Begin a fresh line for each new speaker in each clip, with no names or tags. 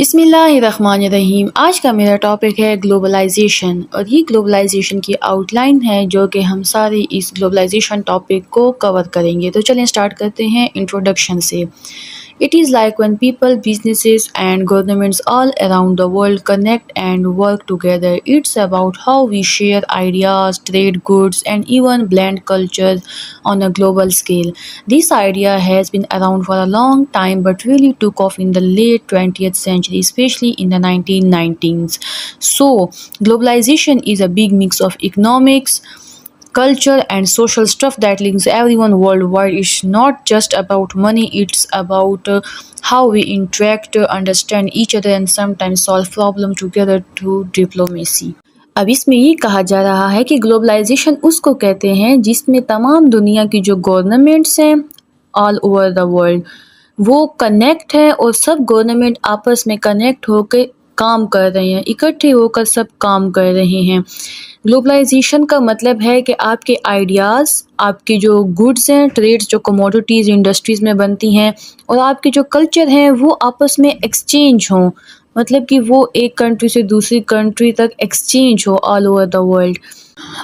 बिस्मिल्लाहिर्रहमानिर्रहीम। आज का मेरा टॉपिक है ग्लोबलाइजेशन और ये ग्लोबलाइजेशन की आउटलाइन है जो कि हम सारे इस ग्लोबलाइजेशन टॉपिक को कवर करेंगे। तो चलें स्टार्ट करते हैं इंट्रोडक्शन से। It is like when people, businesses and governments all around the world connect and work together. It's about how we share ideas, trade goods and even blend cultures on a global scale. This idea has been around for a long time but really took off in the late 20th century, especially in the 1990s. So, globalization is a big mix of economics, culture and social stuff that links everyone worldwide. It's not just about money, it's about how we interact, understand each other and sometimes solve problems together through diplomacy. अब इसमें ये कहा जा रहा है कि globalisation उसको कहते हैं जिसमें तमाम दुनिया की जो गवर्नमेंट्स हैं ऑल ओवर द वर्ल्ड वो कनेक्ट है और सब गवर्नमेंट आपस में कनेक्ट होकर काम कर रहे हैं, इकट्ठे होकर सब काम कर रहे हैं। ग्लोबलाइजेशन का मतलब है कि आपके आइडियाज़, आपके जो गुड्स हैं, ट्रेड्स जो कमोडिटीज़ इंडस्ट्रीज़ में बनती हैं और आपके जो कल्चर हैं वो आपस में एक्सचेंज हों, मतलब कि वो एक कंट्री से दूसरी कंट्री तक एक्सचेंज हो ऑल ओवर द वर्ल्ड।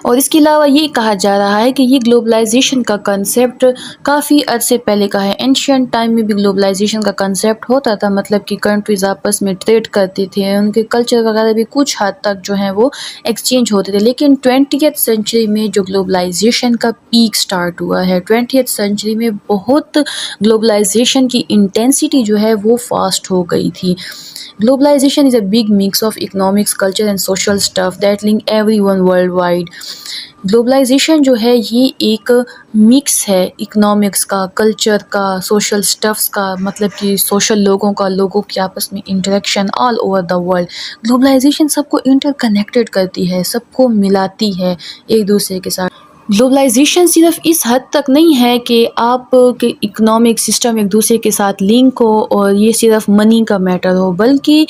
और इसके अलावा ये कहा जा रहा है कि ये ग्लोबलाइजेशन का कंसेप्ट काफ़ी अरसे पहले का है। एंशियंट टाइम में भी ग्लोबलाइजेशन का कंसेप्ट होता था, मतलब कि कंट्रीज़ आपस में ट्रेड करते थे, उनके कल्चर वगैरह भी कुछ हद तक जो है वो एक्सचेंज होते थे। लेकिन 20th सेंचुरी में जो ग्लोबलाइजेशन का पीक स्टार्ट हुआ है, 20th सेंचुरी में बहुत ग्लोबलाइजेशन की इंटेंसिटी जो है वो फास्ट हो गई थी। Globalization is a big mix of economics, culture and social stuff that link everyone worldwide. Globalization जो है ये एक मिक्स है इकोनॉमिक्स का, कल्चर का, सोशल स्टफ्स का, मतलब कि सोशल लोगों की आपस में interaction all over the world. Globalization सबको इंटरकनेक्टेड करती है, सबको मिलाती है एक दूसरे के साथ। ग्लोबलाइजेशन सिर्फ इस हद तक नहीं है कि आप के इकोनॉमिक सिस्टम एक दूसरे के साथ लिंक हो और ये सिर्फ मनी का मैटर हो, बल्कि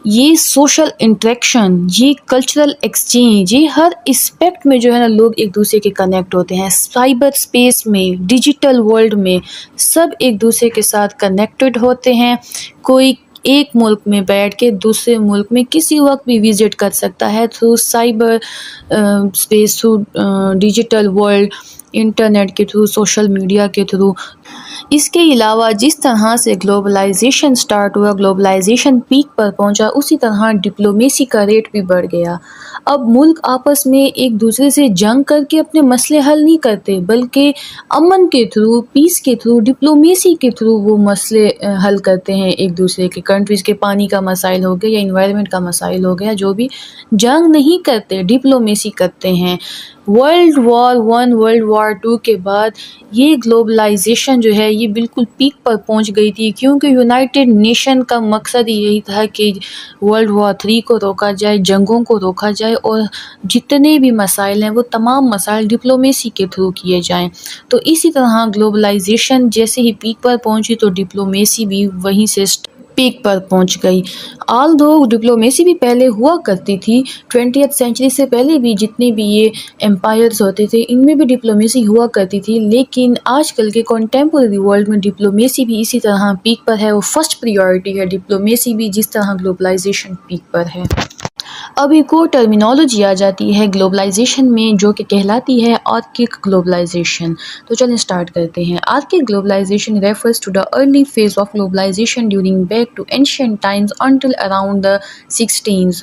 ये सोशल इंटरेक्शन, ये कल्चरल एक्सचेंज, ये हर एस्पेक्ट में जो है ना लोग एक दूसरे के कनेक्ट होते हैं। साइबर स्पेस में, डिजिटल वर्ल्ड में सब एक दूसरे के साथ कनेक्टेड होते हैं। कोई एक मुल्क में बैठ के दूसरे मुल्क में किसी वक्त भी विज़िट कर सकता है through cyber space, through digital world, internet के थ्रू, सोशल मीडिया के थ्रू। इसके अलावा जिस तरह से ग्लोबलाइजेशन स्टार्ट हुआ, ग्लोबलाइजेशन पीक पर पहुंचा, उसी तरह डिप्लोमेसी का रेट भी बढ़ गया। अब मुल्क आपस में एक दूसरे से जंग करके अपने मसले हल नहीं करते, बल्कि अमन के थ्रू, पीस के थ्रू, डिप्लोमेसी के थ्रू वो मसले हल करते हैं एक दूसरे के। कंट्रीज़ के पानी का मसाइल हो गया या इन्वायरमेंट का मसाइल हो गया, जो भी, जंग नहीं करते, डिप्लोमेसी करते हैं। वर्ल्ड वॉर 1, वर्ल्ड वॉर 2 के बाद ये ग्लोबलाइजेशन जो है ये बिल्कुल पीक पर पहुंच गई थी, क्योंकि यूनाइटेड नेशन का मकसद यही था कि वर्ल्ड वॉर 3 को रोका जाए, जंगों को रोका जाए और जितने भी मसाइल हैं वो तमाम मसाइल डिप्लोमेसी के थ्रू किए जाएं। तो इसी तरह ग्लोबलाइजेशन जैसे ही पीक पर पहुंची तो डिप्लोमेसी भी वहीं से पीक पर पहुंच गई। ऑल्दो डिप्लोमेसी भी पहले हुआ करती थी, 20th सेंचुरी से पहले भी जितने भी ये एम्पायर्स होते थे इनमें भी डिप्लोमेसी हुआ करती थी, लेकिन आजकल के कॉन्टेम्पोरेरी वर्ल्ड में डिप्लोमेसी भी इसी तरह पीक पर है। वो फर्स्ट प्रायोरिटी है डिप्लोमेसी भी, जिस तरह ग्लोबलाइजेशन पीक पर है। अब एक और टर्मिनोलॉजी आ जाती है ग्लोबलाइजेशन में जो कि कहलाती है आर्किक ग्लोबलाइजेशन। तो चलें स्टार्ट करते हैं। Archaic globalization refers to the early phase of globalization during back to ancient times until around the 16th.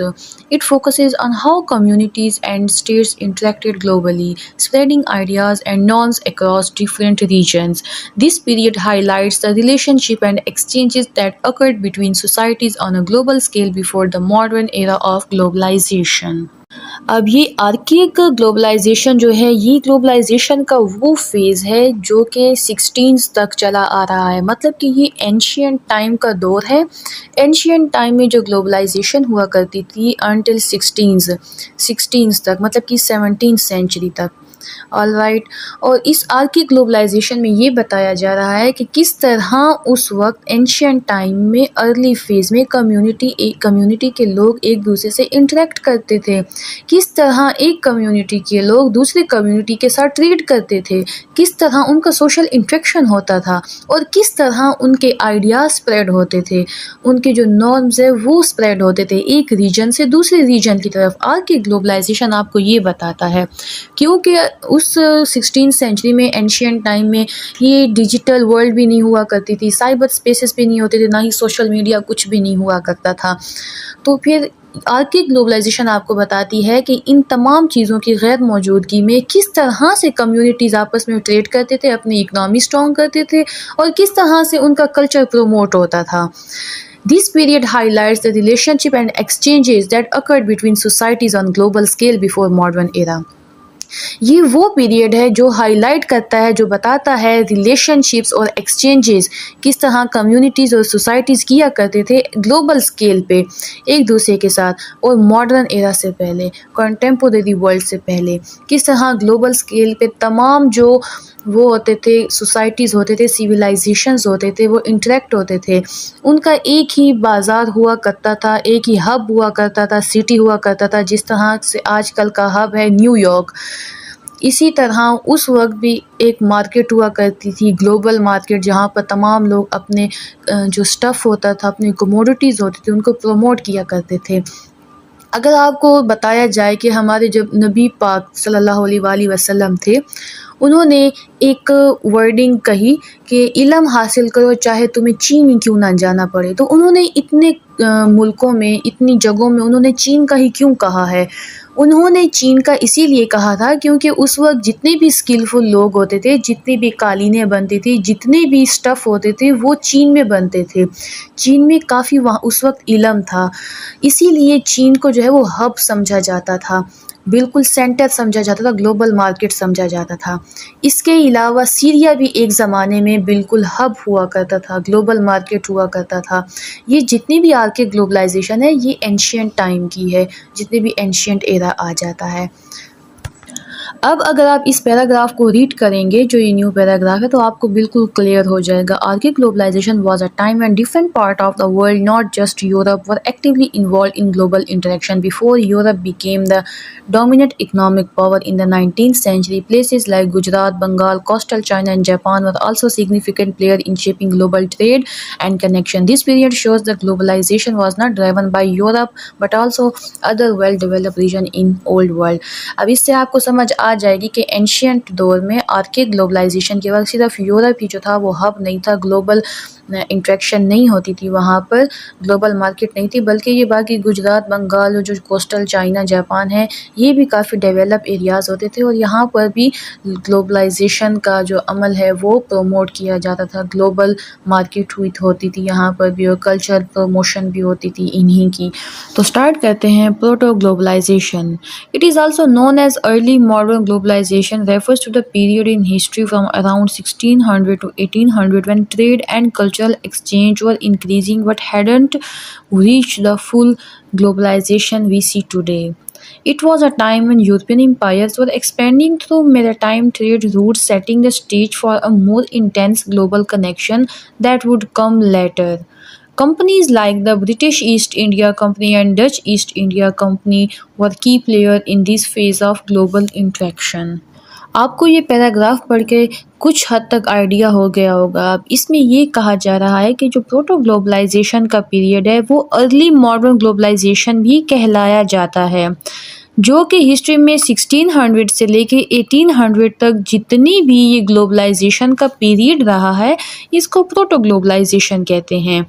It focuses on how communities and states interacted globally, spreading ideas and norms across different regions. This period highlights the relationship and exchanges that occurred between societies on a global scale before the modern era of globalization. अब ये archaic globalisation जो है ये globalisation का वो phase है जो कि 16 तक चला आ रहा है, मतलब कि ये एंशियंट टाइम का दौर है। एंशियंट टाइम में जो ग्लोबलाइजेशन हुआ करती थी अंटिल 16 तक, मतलब कि 17th सेंचुरी तक। ऑलराइट। और इस आर्किक ग्लोबलाइजेशन में ये बताया जा रहा है कि किस तरह उस वक्त एंशियंट टाइम में अर्ली फेज़ में कम्युनिटी के लोग एक दूसरे से इंटरेक्ट करते थे, किस तरह एक कम्युनिटी के लोग दूसरे कम्युनिटी के साथ ट्रीट करते थे, किस तरह उनका सोशल इंटरेक्शन होता था और किस तरह उनके आइडियाज़ स्प्रेड होते थे, उनके जो नॉर्म्स है वो स्प्रेड होते थे एक रीजन से दूसरे रीजन की तरफ। आर्किक ग्लोबलाइजेशन आपको ये बताता है, क्योंकि उस 16th सेंचुरी में एंशियंट टाइम में ये डिजिटल वर्ल्ड भी नहीं हुआ करती थी, साइबर स्पेसेस भी नहीं होते थे, ना ही सोशल मीडिया कुछ भी नहीं हुआ करता था। तो फिर आर्किक ग्लोबलाइजेशन आपको बताती है कि इन तमाम चीज़ों की गैर मौजूदगी में किस तरह से कम्युनिटीज़ आपस में ट्रेड करते थे, अपनी इकनॉमी स्ट्रॉन्ग करते थे और किस तरह से उनका कल्चर प्रमोट होता था। This period highlights the relationship and exchanges that occurred between societies on global scale before modern era. ये वो पीरियड है जो हाईलाइट करता है, जो बताता है रिलेशनशिप्स और एक्सचेंजेस किस तरह कम्युनिटीज़ और सोसाइटीज़ किया करते थे ग्लोबल स्केल पे एक दूसरे के साथ, और मॉडर्न एरा से पहले, कंटेम्पोरेरी वर्ल्ड से पहले किस तरह ग्लोबल स्केल पे तमाम जो वो होते थे, सोसाइटीज़ होते थे, सिविलाइजेशंस होते थे, वो इंटरेक्ट होते थे। उनका एक ही बाज़ार हुआ करता था, एक ही हब हुआ करता था, सिटी हुआ करता था, जिस तरह से आजकल का हब है न्यूयॉर्क। इसी तरह उस वक्त भी एक मार्केट हुआ करती थी, ग्लोबल मार्केट, जहाँ पर तमाम लोग अपने जो स्टफ़ होता था, अपनी कमोडिटीज़ होती थी, उनको प्रमोट किया करते थे। अगर आपको बताया जाए कि हमारे जब नबी पाक सल्लल्लाहु अलैहि वसल्लम थे, उन्होंने एक वर्डिंग कही कि इल्म हासिल करो चाहे तुम्हें चीन क्यों ना जाना पड़े। तो उन्होंने इतने मुल्कों में, इतनी जगहों में उन्होंने चीन का ही क्यों कहा है? उन्होंने चीन का इसीलिए कहा था क्योंकि उस वक्त जितने भी स्किलफुल लोग होते थे, जितनी भी कालीनें बनती थी, जितने भी स्टफ़ होते थे, वो चीन में बनते थे। चीन में काफ़ी वहाँ उस वक्त इल्म था, इसीलिए चीन को जो है वो हब समझा जाता था, बिल्कुल सेंटर समझा जाता था, ग्लोबल मार्केट समझा जाता था। इसके अलावा सीरिया भी एक ज़माने में बिल्कुल हब हुआ करता था, ग्लोबल मार्केट हुआ करता था। ये जितनी भी आर्किक ग्लोबलाइजेशन है, ये एंशियंट टाइम की है, जितने भी एंशियंट एरा आ जाता है। अब अगर आप इस पैराग्राफ को रीड करेंगे, जो ये न्यू पैराग्राफ है, तो आपको बिल्कुल क्लियर हो जाएगा। Archaic globalization was a time when different part of the world, not just Europe, were actively involved in global interaction before Europe became the dominant economic power in the 19th century. Places like Gujarat, Bengal, coastal China and Japan were also significant players in shaping global trade and connection. This period shows that globalization was not driven by Europe but also other well-developed regions in old world. अब इससे आपको समझ आ जाएगी कि ancient दौर में archaic globalisation के वक्त सिर्फ यूरोप ही जो था वो हब नहीं था, ग्लोबल इंट्रैक्शन नहीं होती थी, वहाँ पर ग्लोबल मार्केट नहीं थी, बल्कि ये बाकी गुजरात, बंगाल और जो कोस्टल चाइना, जापान है, ये भी काफ़ी डेवलप एरियाज़ होते थे और यहाँ पर भी ग्लोबलाइजेशन का जो अमल है वो प्रमोट किया जाता था। ग्लोबल मार्केट होती थी यहाँ पर भी, और कल्चर प्रमोशन भी होती थी इन्हीं की। तो स्टार्ट करते हैं proto globalization. It is also known as early modern globalization, refers to the period in history from around 1600 to 1800 when trade and cultural exchange were increasing but hadn't reached the full globalization we see today. It was a time when European empires were expanding through maritime trade routes, setting the stage for a more intense global connection that would come later. Companies like the British East India Company and Dutch East India Company were key players in this phase of global interaction. आपको ये paragraph पढ़ के कुछ हद तक idea हो गया होगा। अब इसमें ये कहा जा रहा है कि जो प्रोटो ग्लोबलाइजेशन का पीरियड है वो अर्ली मॉडर्न ग्लोबलाइजेशन भी कहलाया जाता है, जो कि हिस्ट्री में 1600 से लेके 1800 तक जितनी भी ये ग्लोबलाइजेशन का पीरियड रहा है, इसको प्रोटो ग्लोबलाइजेशन कहते हैं।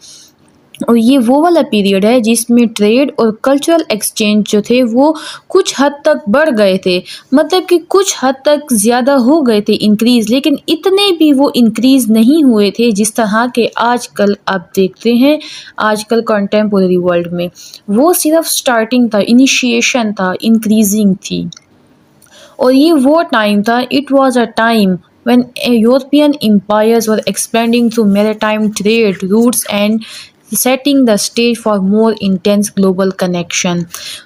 और ये वो वाला पीरियड है जिसमें ट्रेड और कल्चरल एक्सचेंज जो थे वो कुछ हद तक बढ़ गए थे, मतलब कि कुछ हद तक ज़्यादा हो गए थे इंक्रीज़, लेकिन इतने भी वो इंक्रीज़ नहीं हुए थे जिस तरह के आजकल आप देखते हैं आजकल कंटेम्पोरेरी वर्ल्ड में। वो सिर्फ स्टार्टिंग था, इनिशिएशन था, इंक्रीजिंग थी। और ये वो टाइम था, it was a time when European empires were expanding through maritime trade routes and setting the stage for more intense global connection.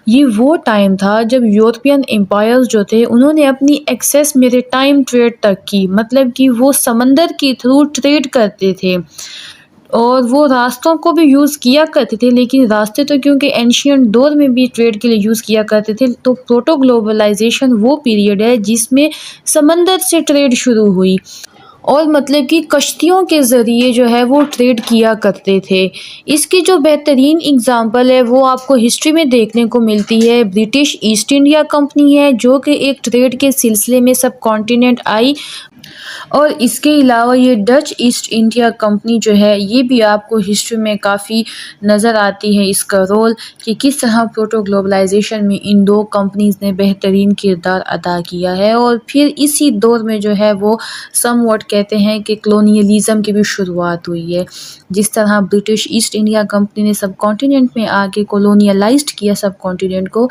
ये वो टाइम था जब यूरोपियन एम्पायर्स जो थे उन्होंने अपनी एक्सेस मेरे टाइम ट्रेड तक की, मतलब कि वो समंदर के थ्रू ट्रेड करते थे और वो रास्तों को भी यूज़ किया करते थे, लेकिन रास्ते तो क्योंकि एंशियंट दौर में भी ट्रेड के लिए यूज़ किया करते थे, तो प्रोटो ग्लोबलाइजेशन वो पीरियड है जिसमें समंदर से ट्रेड शुरू हुई और मतलब कि कश्तियों के ज़रिए जो है वो ट्रेड किया करते थे। इसकी जो बेहतरीन एग्ज़ाम्पल है वो आपको हिस्ट्री में देखने को मिलती है। ब्रिटिश ईस्ट इंडिया कंपनी है जो कि एक ट्रेड के सिलसिले में सब कॉन्टिनेंट आई, और इसके अलावा ये डच ईस्ट इंडिया कंपनी जो है ये भी आपको हिस्ट्री में काफ़ी नज़र आती है इसका रोल कि किस तरह प्रोटो ग्लोबलाइजेशन में इन दो कंपनीज़ ने बेहतरीन किरदार अदा किया है। और फिर इसी दौर में जो है वो समवॉट कहते हैं कि कॉलोनियलिज़म की भी शुरुआत हुई है। जिस तरह ब्रिटिश ईस्ट इंडिया कंपनी ने सब कॉन्टिनेंट में आके कॉलोनियलाइज्ड किया सब कॉन्टिनेंट को,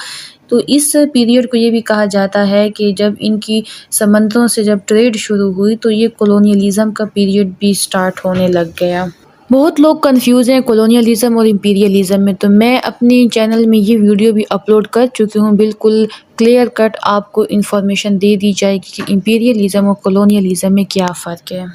तो इस पीरियड को ये भी कहा जाता है कि जब इनकी समंदरों से जब ट्रेड शुरू हुई तो ये कॉलोनियलिज़म का पीरियड भी स्टार्ट होने लग गया। बहुत लोग कंफ्यूज हैं कॉलोनियलिज़म और इंपीरियलिज़म में, तो मैं अपने चैनल में ये वीडियो भी अपलोड कर चुकी हूँ। बिल्कुल क्लियर कट आपको इन्फॉर्मेशन दे दी जाएगी कि इंपीरियलिज़म और कॉलोनियलिज़म में क्या फ़र्क है।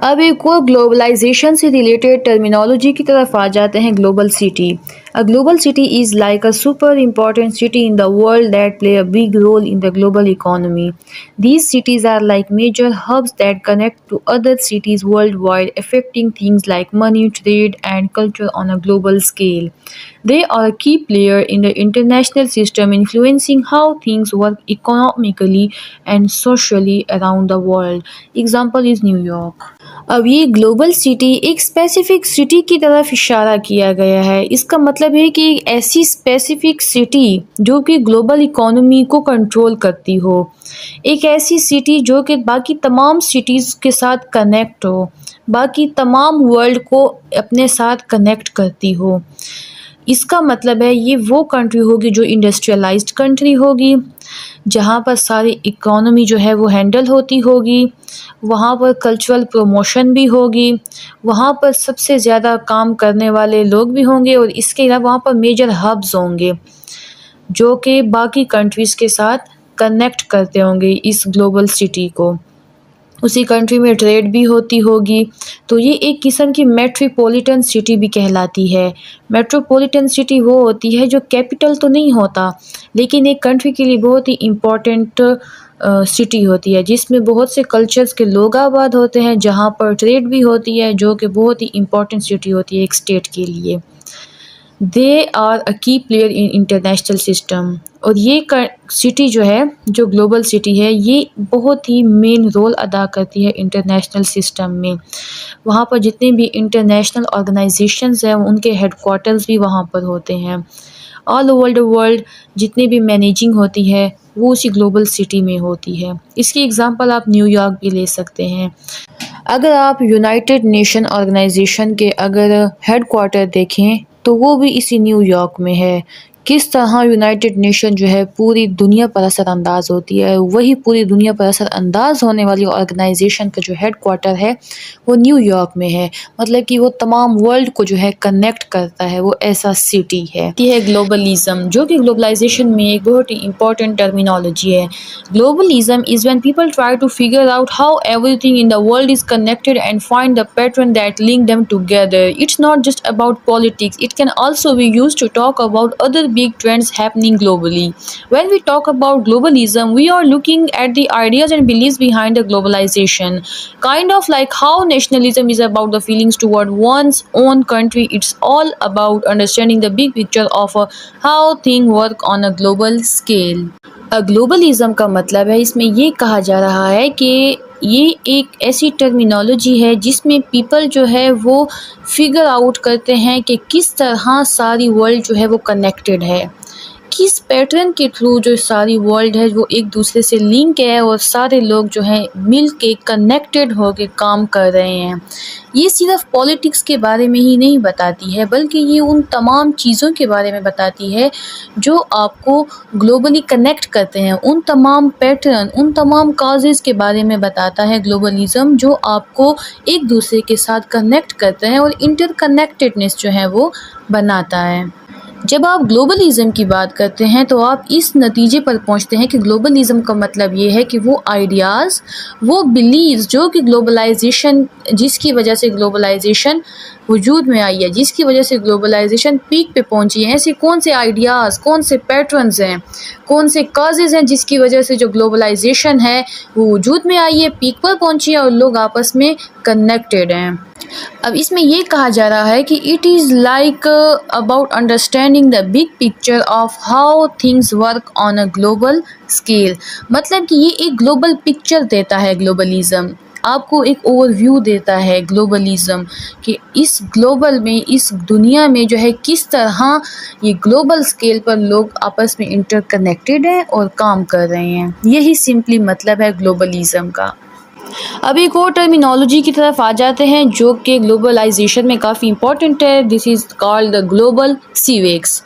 अब एक और ग्लोबलाइजेशन से रिलेटेड टर्मिनोलॉजी की तरफ आ जाते हैं। Global city. A global city is like a super important city in the world that play a big role in the global economy. These cities are like major hubs that connect to other cities worldwide, affecting things like money, trade, and culture on a global scale. They are a key player in the international system, influencing how things work economically and socially around the world. Example is New York. अब ये global city एक specific city की तरफ इशारा किया गया है। इसका मतलब है कि एक ऐसी स्पेसिफिक सिटी जो कि ग्लोबल इकोनॉमी को कंट्रोल करती हो, एक ऐसी सिटी जो कि बाकी तमाम सिटीज़ के साथ कनेक्ट हो, बाकी तमाम वर्ल्ड को अपने साथ कनेक्ट करती हो। इसका मतलब है ये वो कंट्री होगी जो इंडस्ट्रियलाइज्ड कंट्री होगी, जहाँ पर सारी इकोनॉमी जो है वो हैंडल होती होगी, वहाँ पर कल्चरल प्रमोशन भी होगी, वहाँ पर सबसे ज़्यादा काम करने वाले लोग भी होंगे, और इसके अलावा वहाँ पर मेजर हब्स होंगे जो कि बाकी कंट्रीज़ के साथ कनेक्ट करते होंगे इस ग्लोबल सिटी को। उसी कंट्री में ट्रेड भी होती होगी, तो ये एक किस्म की मेट्रोपॉलिटन सिटी भी कहलाती है। मेट्रोपॉलिटन सिटी वो होती है जो कैपिटल तो नहीं होता, लेकिन एक कंट्री के लिए बहुत ही इम्पोर्टेंट सिटी होती है, जिसमें बहुत से कल्चर्स के लोग आबाद होते हैं, जहाँ पर ट्रेड भी होती है, जो कि बहुत ही इम्पोर्टेंट सिटी होती है एक स्टेट के लिए। दे आर अ की प्लेयर इन इंटरनेशनल सिस्टम। और ये सिटी जो है, जो ग्लोबल सिटी है, ये बहुत ही मेन रोल अदा करती है इंटरनेशनल सिस्टम में। वहाँ पर जितने भी इंटरनेशनल ऑर्गेनाइजेशंस हैं उनके हेडक्वार्टर्स भी वहाँ पर होते हैं। ऑल ओवर द वर्ल्ड जितनी भी मैनेजिंग होती है वो उसी ग्लोबल सिटी में होती है। इसकी एग्ज़ाम्पल आप न्यूयॉर्क भी ले सकते हैं। अगर आप यूनाइटेड नेशन ऑर्गेनाइजेशन के अगर हेडक्वार्टर देखें तो वो भी इसी न्यूयॉर्क में है। किस तरह यूनाइटेड नेशन जो है पूरी दुनिया पर असरअंदाज होती है, वही पूरी दुनिया पर असरअंदाज होने वाली ऑर्गेनाइजेशन का जो हेडक्वार्टर है वो न्यूयॉर्क में है। मतलब कि वो तमाम वर्ल्ड को जो है कनेक्ट करता है, वो ऐसा सिटी है। ये है ग्लोबलिज्म, जो कि ग्लोबलाइजेशन में एक बहुत ही इंपॉर्टेंट टर्मिनोलॉजी है। Globalism is when people try to figure out how everything in the world is connected and find the pattern that link them together. It's not just about politics, it can also be used to talk about other big trends happening globally. When we talk about globalism, we are looking at the ideas and beliefs behind the globalization. Kind of like how nationalism is about the feelings toward one's own country, it's all about understanding the big picture of how things work on a global scale. Globalism का मतलब है, इसमें ये कहा जा रहा है कि ये एक ऐसी टर्मिनोलॉजी है जिसमें पीपल जो है वो फिगर आउट करते हैं कि किस तरह सारी वर्ल्ड जो है वो कनेक्टेड है, किस पैटर्न के थ्रू जो सारी वर्ल्ड है वो एक दूसरे से लिंक है और सारे लोग जो हैं मिल के कनेक्टेड होके काम कर रहे हैं। ये सिर्फ पॉलिटिक्स के बारे में ही नहीं बताती है, बल्कि ये उन तमाम चीज़ों के बारे में बताती है जो आपको ग्लोबली कनेक्ट करते हैं। उन तमाम पैटर्न, उन तमाम काजेज़ के बारे में बताता है ग्लोबलिज़म, जो आपको एक दूसरे के साथ कनेक्ट करते हैं और इंटरकनेक्टेडनेस जो है वो बनाता है। जब आप ग्लोबलिज़म की बात करते हैं तो आप इस नतीजे पर पहुंचते हैं कि ग्लोबलिज़म का मतलब ये है कि वो आइडियाज़, वो बिलीव्स जो कि ग्लोबलाइजेशन, जिसकी वजह से ग्लोबलाइजेशन वजूद में आई है, जिसकी वजह से ग्लोबलाइजेशन पीक पे पहुंची है, ऐसे कौन से आइडियाज़, कौन से पैटर्न्स हैं, कौन से काजेज़ हैं जिसकी वजह से जो ग्लोबलाइजेशन है वो वजूद में आई है, पीक पर पहुंची है और लोग आपस में कनेक्टेड हैं। अब इसमें ये कहा जा रहा है कि it is like about understanding the big picture of how things work on a global scale. मतलब कि ये एक ग्लोबल पिक्चर देता है ग्लोबलिज़म, आपको एक ओवरव्यू देता है ग्लोबलिज़म कि इस ग्लोबल में, इस दुनिया में जो है किस तरह ये ग्लोबल स्केल पर लोग आपस में इंटरकनेक्टेड हैं और काम कर रहे हैं। यही सिंपली मतलब है ग्लोबलिज़म का। अब एक और टर्मिनोलॉजी की तरफ आ जाते हैं जो कि ग्लोबलाइजेशन में काफ़ी इंपॉर्टेंट है। This is called the global civics.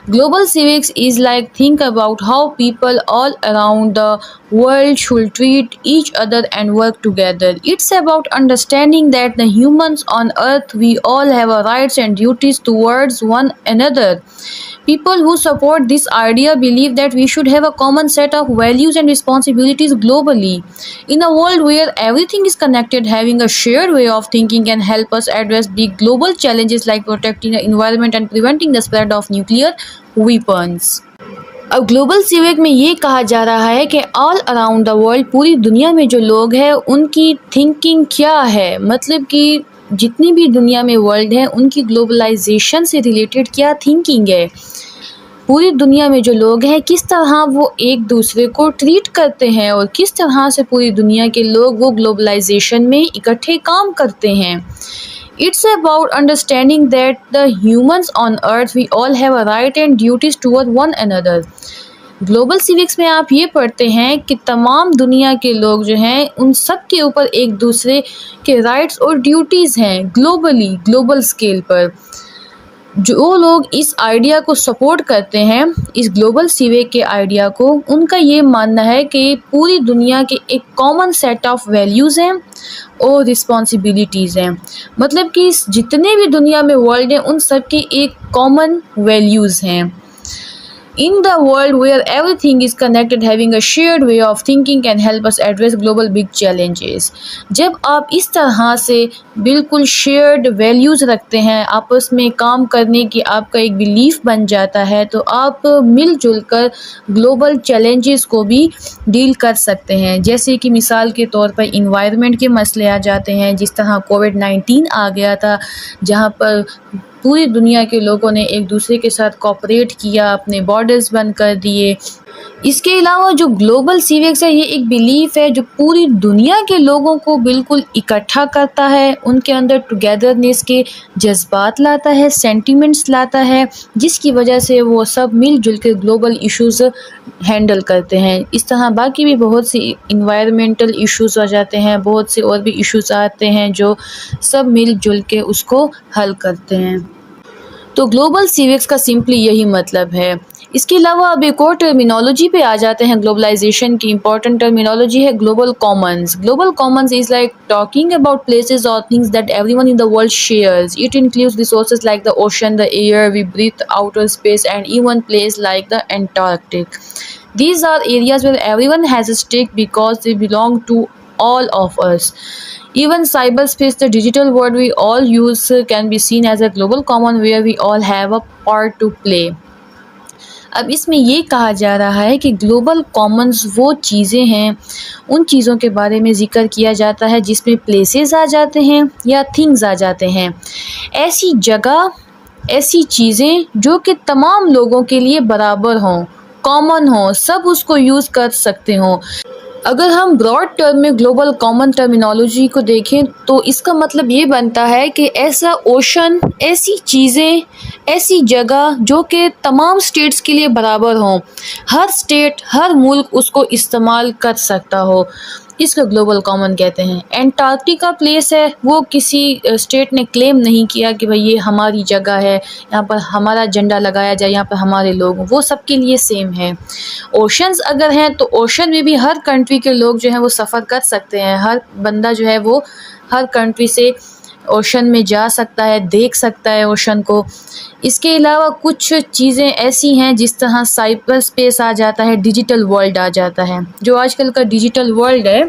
Global civics is like think about how people all around the world should treat each other and work together. It's about understanding that the humans on earth, we all have a rights and duties towards one another. People who support this idea believe that we should have a common set of values and responsibilities globally. In a world where everything is connected, having a shared way of thinking can help us address big global challenges like protecting the environment and preventing the spread of nuclear weapons. अब global civic में ये कहा जा रहा है कि all around the world, पूरी दुनिया में जो लोग हैं उनकी थिंकिंग क्या है, मतलब कि जितनी भी दुनिया में वर्ल्ड है उनकी ग्लोबलाइजेशन से रिलेटेड क्या थिंकिंग है। पूरी दुनिया में जो लोग हैं किस तरह वो एक दूसरे को ट्रीट करते हैं और किस तरह से पूरी दुनिया के लोग वो ग्लोबलाइजेशन में इकट्ठे काम करते हैं। It's about understanding that the humans on earth, we all have a right and duties toward one another. Global civics में आप ये पढ़ते हैं कि तमाम दुनिया के लोग जो हैं उन सब के ऊपर एक दूसरे के राइट्स और ड्यूटीज़ हैं ग्लोबली, ग्लोबल स्केल पर। जो लोग इस आइडिया को सपोर्ट करते हैं, इस ग्लोबल सिविक के आइडिया को, उनका ये मानना है कि पूरी दुनिया के एक कॉमन सेट ऑफ वैल्यूज़ हैं और रिस्पॉन्सिबिलिटीज़ हैं। मतलब कि जितने भी दुनिया में वर्ल्ड हैं उन सब की एक कॉमन वैल्यूज़ हैं। In the world where everything is connected, having a shared way of thinking can help us address global big challenges. जब आप इस तरह से बिल्कुल शेयर्ड वैल्यूज़ रखते हैं, आपस में काम करने की आपका एक बिलीफ बन जाता है, तो आप मिलजुल कर ग्लोबल चैलेंजेस को भी डील कर सकते हैं। जैसे कि मिसाल के तौर पर इन्वायरमेंट के मसले आ जाते हैं, जिस तरह कोविड-19 आ गया था, जहाँ पर पूरी दुनिया के लोगों ने एक दूसरे के साथ कोऑपरेट किया, अपने बॉर्डर्स बंद कर दिए। इसके अलावा जो ग्लोबल सिविक्स है, ये एक बिलीफ है जो पूरी दुनिया के लोगों को बिल्कुल इकट्ठा करता है, उनके अंदर टुगेदरनेस के जज्बात लाता है, सेंटिमेंट्स लाता है, जिसकी वजह से वो सब मिलजुल के ग्लोबल इश्यूज़ हैंडल करते हैं। इस तरह बाकी भी बहुत सी इन्वायरमेंटल इश्यूज़ आ जाते हैं, बहुत से और भी इश्यूज़ आते हैं जो सब मिलजुल के उसको हल करते हैं। तो ग्लोबल सिविक्स का सिंपली यही मतलब है। इसके अलावा अब एक और टर्मिनोलॉजी पे आ जाते हैं। ग्लोबलाइजेशन की इंपॉर्टेंट टर्मिनोलॉजी है global commons. Global commons is like talking about places और things that everyone in the world shares. It includes resources like the ocean, the air we breathe, outer space and even place like the Antarctic. These are areas where everyone has a stake because they belong to all of us. Even cyberspace, the digital world we all use, can be seen as a global common where we all have a part to play. अब इसमें ये कहा जा रहा है कि global Commons वो चीज़ें हैं, उन चीज़ों के बारे में ज़िक्र किया जाता है जिसमें प्लेसेस आ जाते हैं या थिंग्स आ जाते हैं। ऐसी जगह, ऐसी चीज़ें जो कि तमाम लोगों के लिए बराबर हों, कॉमन हो, सब उसको यूज़ कर सकते हों। अगर हम ब्रॉड टर्म में ग्लोबल कॉमन टर्मिनोलॉजी को देखें तो इसका मतलब ये बनता है कि ऐसा ओशन, ऐसी चीज़ें, ऐसी जगह जो कि तमाम स्टेट्स के लिए बराबर हों, हर स्टेट, हर मुल्क उसको इस्तेमाल कर सकता हो, इसको ग्लोबल कॉमन कहते हैं। एंटार्क्टिका प्लेस है, वो किसी स्टेट ने क्लेम नहीं किया कि भाई ये हमारी जगह है, यहाँ पर हमारा झंडा लगाया जाए, यहाँ पर हमारे लोग, वो सबके लिए सेम है। ओशंस अगर हैं तो ओशन में भी हर कंट्री के लोग जो हैं वो सफ़र कर सकते हैं, हर बंदा जो है वो हर कंट्री से ओशन में जा सकता है, देख सकता है ओशन को। इसके अलावा कुछ चीज़ें ऐसी हैं जिस तरह साइबर स्पेस आ जाता है, डिजिटल वर्ल्ड आ जाता है। जो आजकल का डिजिटल वर्ल्ड है,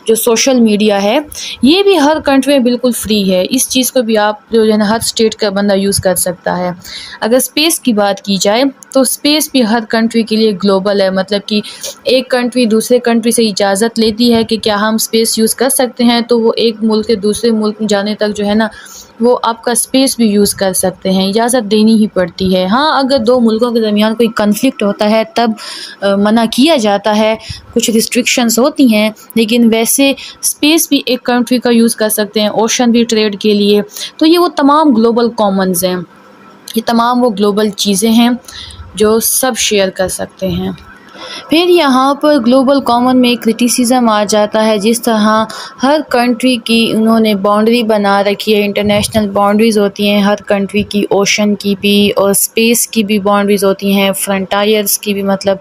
जो सोशल मीडिया है, ये भी हर कंट्री में बिल्कुल फ्री है। इस चीज़ को भी आप जो है ना हर स्टेट का बंदा यूज़ कर सकता है। अगर स्पेस की बात की जाए तो स्पेस भी हर कंट्री के लिए ग्लोबल है, मतलब कि एक कंट्री दूसरे कंट्री से इजाज़त लेती है कि क्या हम स्पेस यूज़ कर सकते हैं, तो वो एक मुल्क से दूसरे मुल्क में जाने तक जो है ना वो आपका स्पेस भी यूज़ कर सकते हैं, इजाज़त देनी ही पड़ती है। हाँ, अगर दो मुल्कों के दरमियान कोई कन्फ्लिक्ट होता है तब मना किया जाता है, कुछ रिस्ट्रिक्शंस होती हैं, लेकिन वैसे स्पेस भी एक कंट्री का यूज़ कर सकते हैं, ओशन भी ट्रेड के लिए। तो ये वो तमाम ग्लोबल कॉमन्स हैं, ये तमाम वो ग्लोबल चीज़ें हैं जो सब शेयर कर सकते हैं। फिर यहाँ पर ग्लोबल कॉमन में क्रिटिसिज्म आ जाता है, जिस तरह हर कंट्री की उन्होंने बाउंड्री बना रखी है, इंटरनेशनल बाउंड्रीज़ होती हैं हर कंट्री की, ओशन की भी और स्पेस की भी बाउंड्रीज़ होती हैं, फ्रंटायर्स की भी, मतलब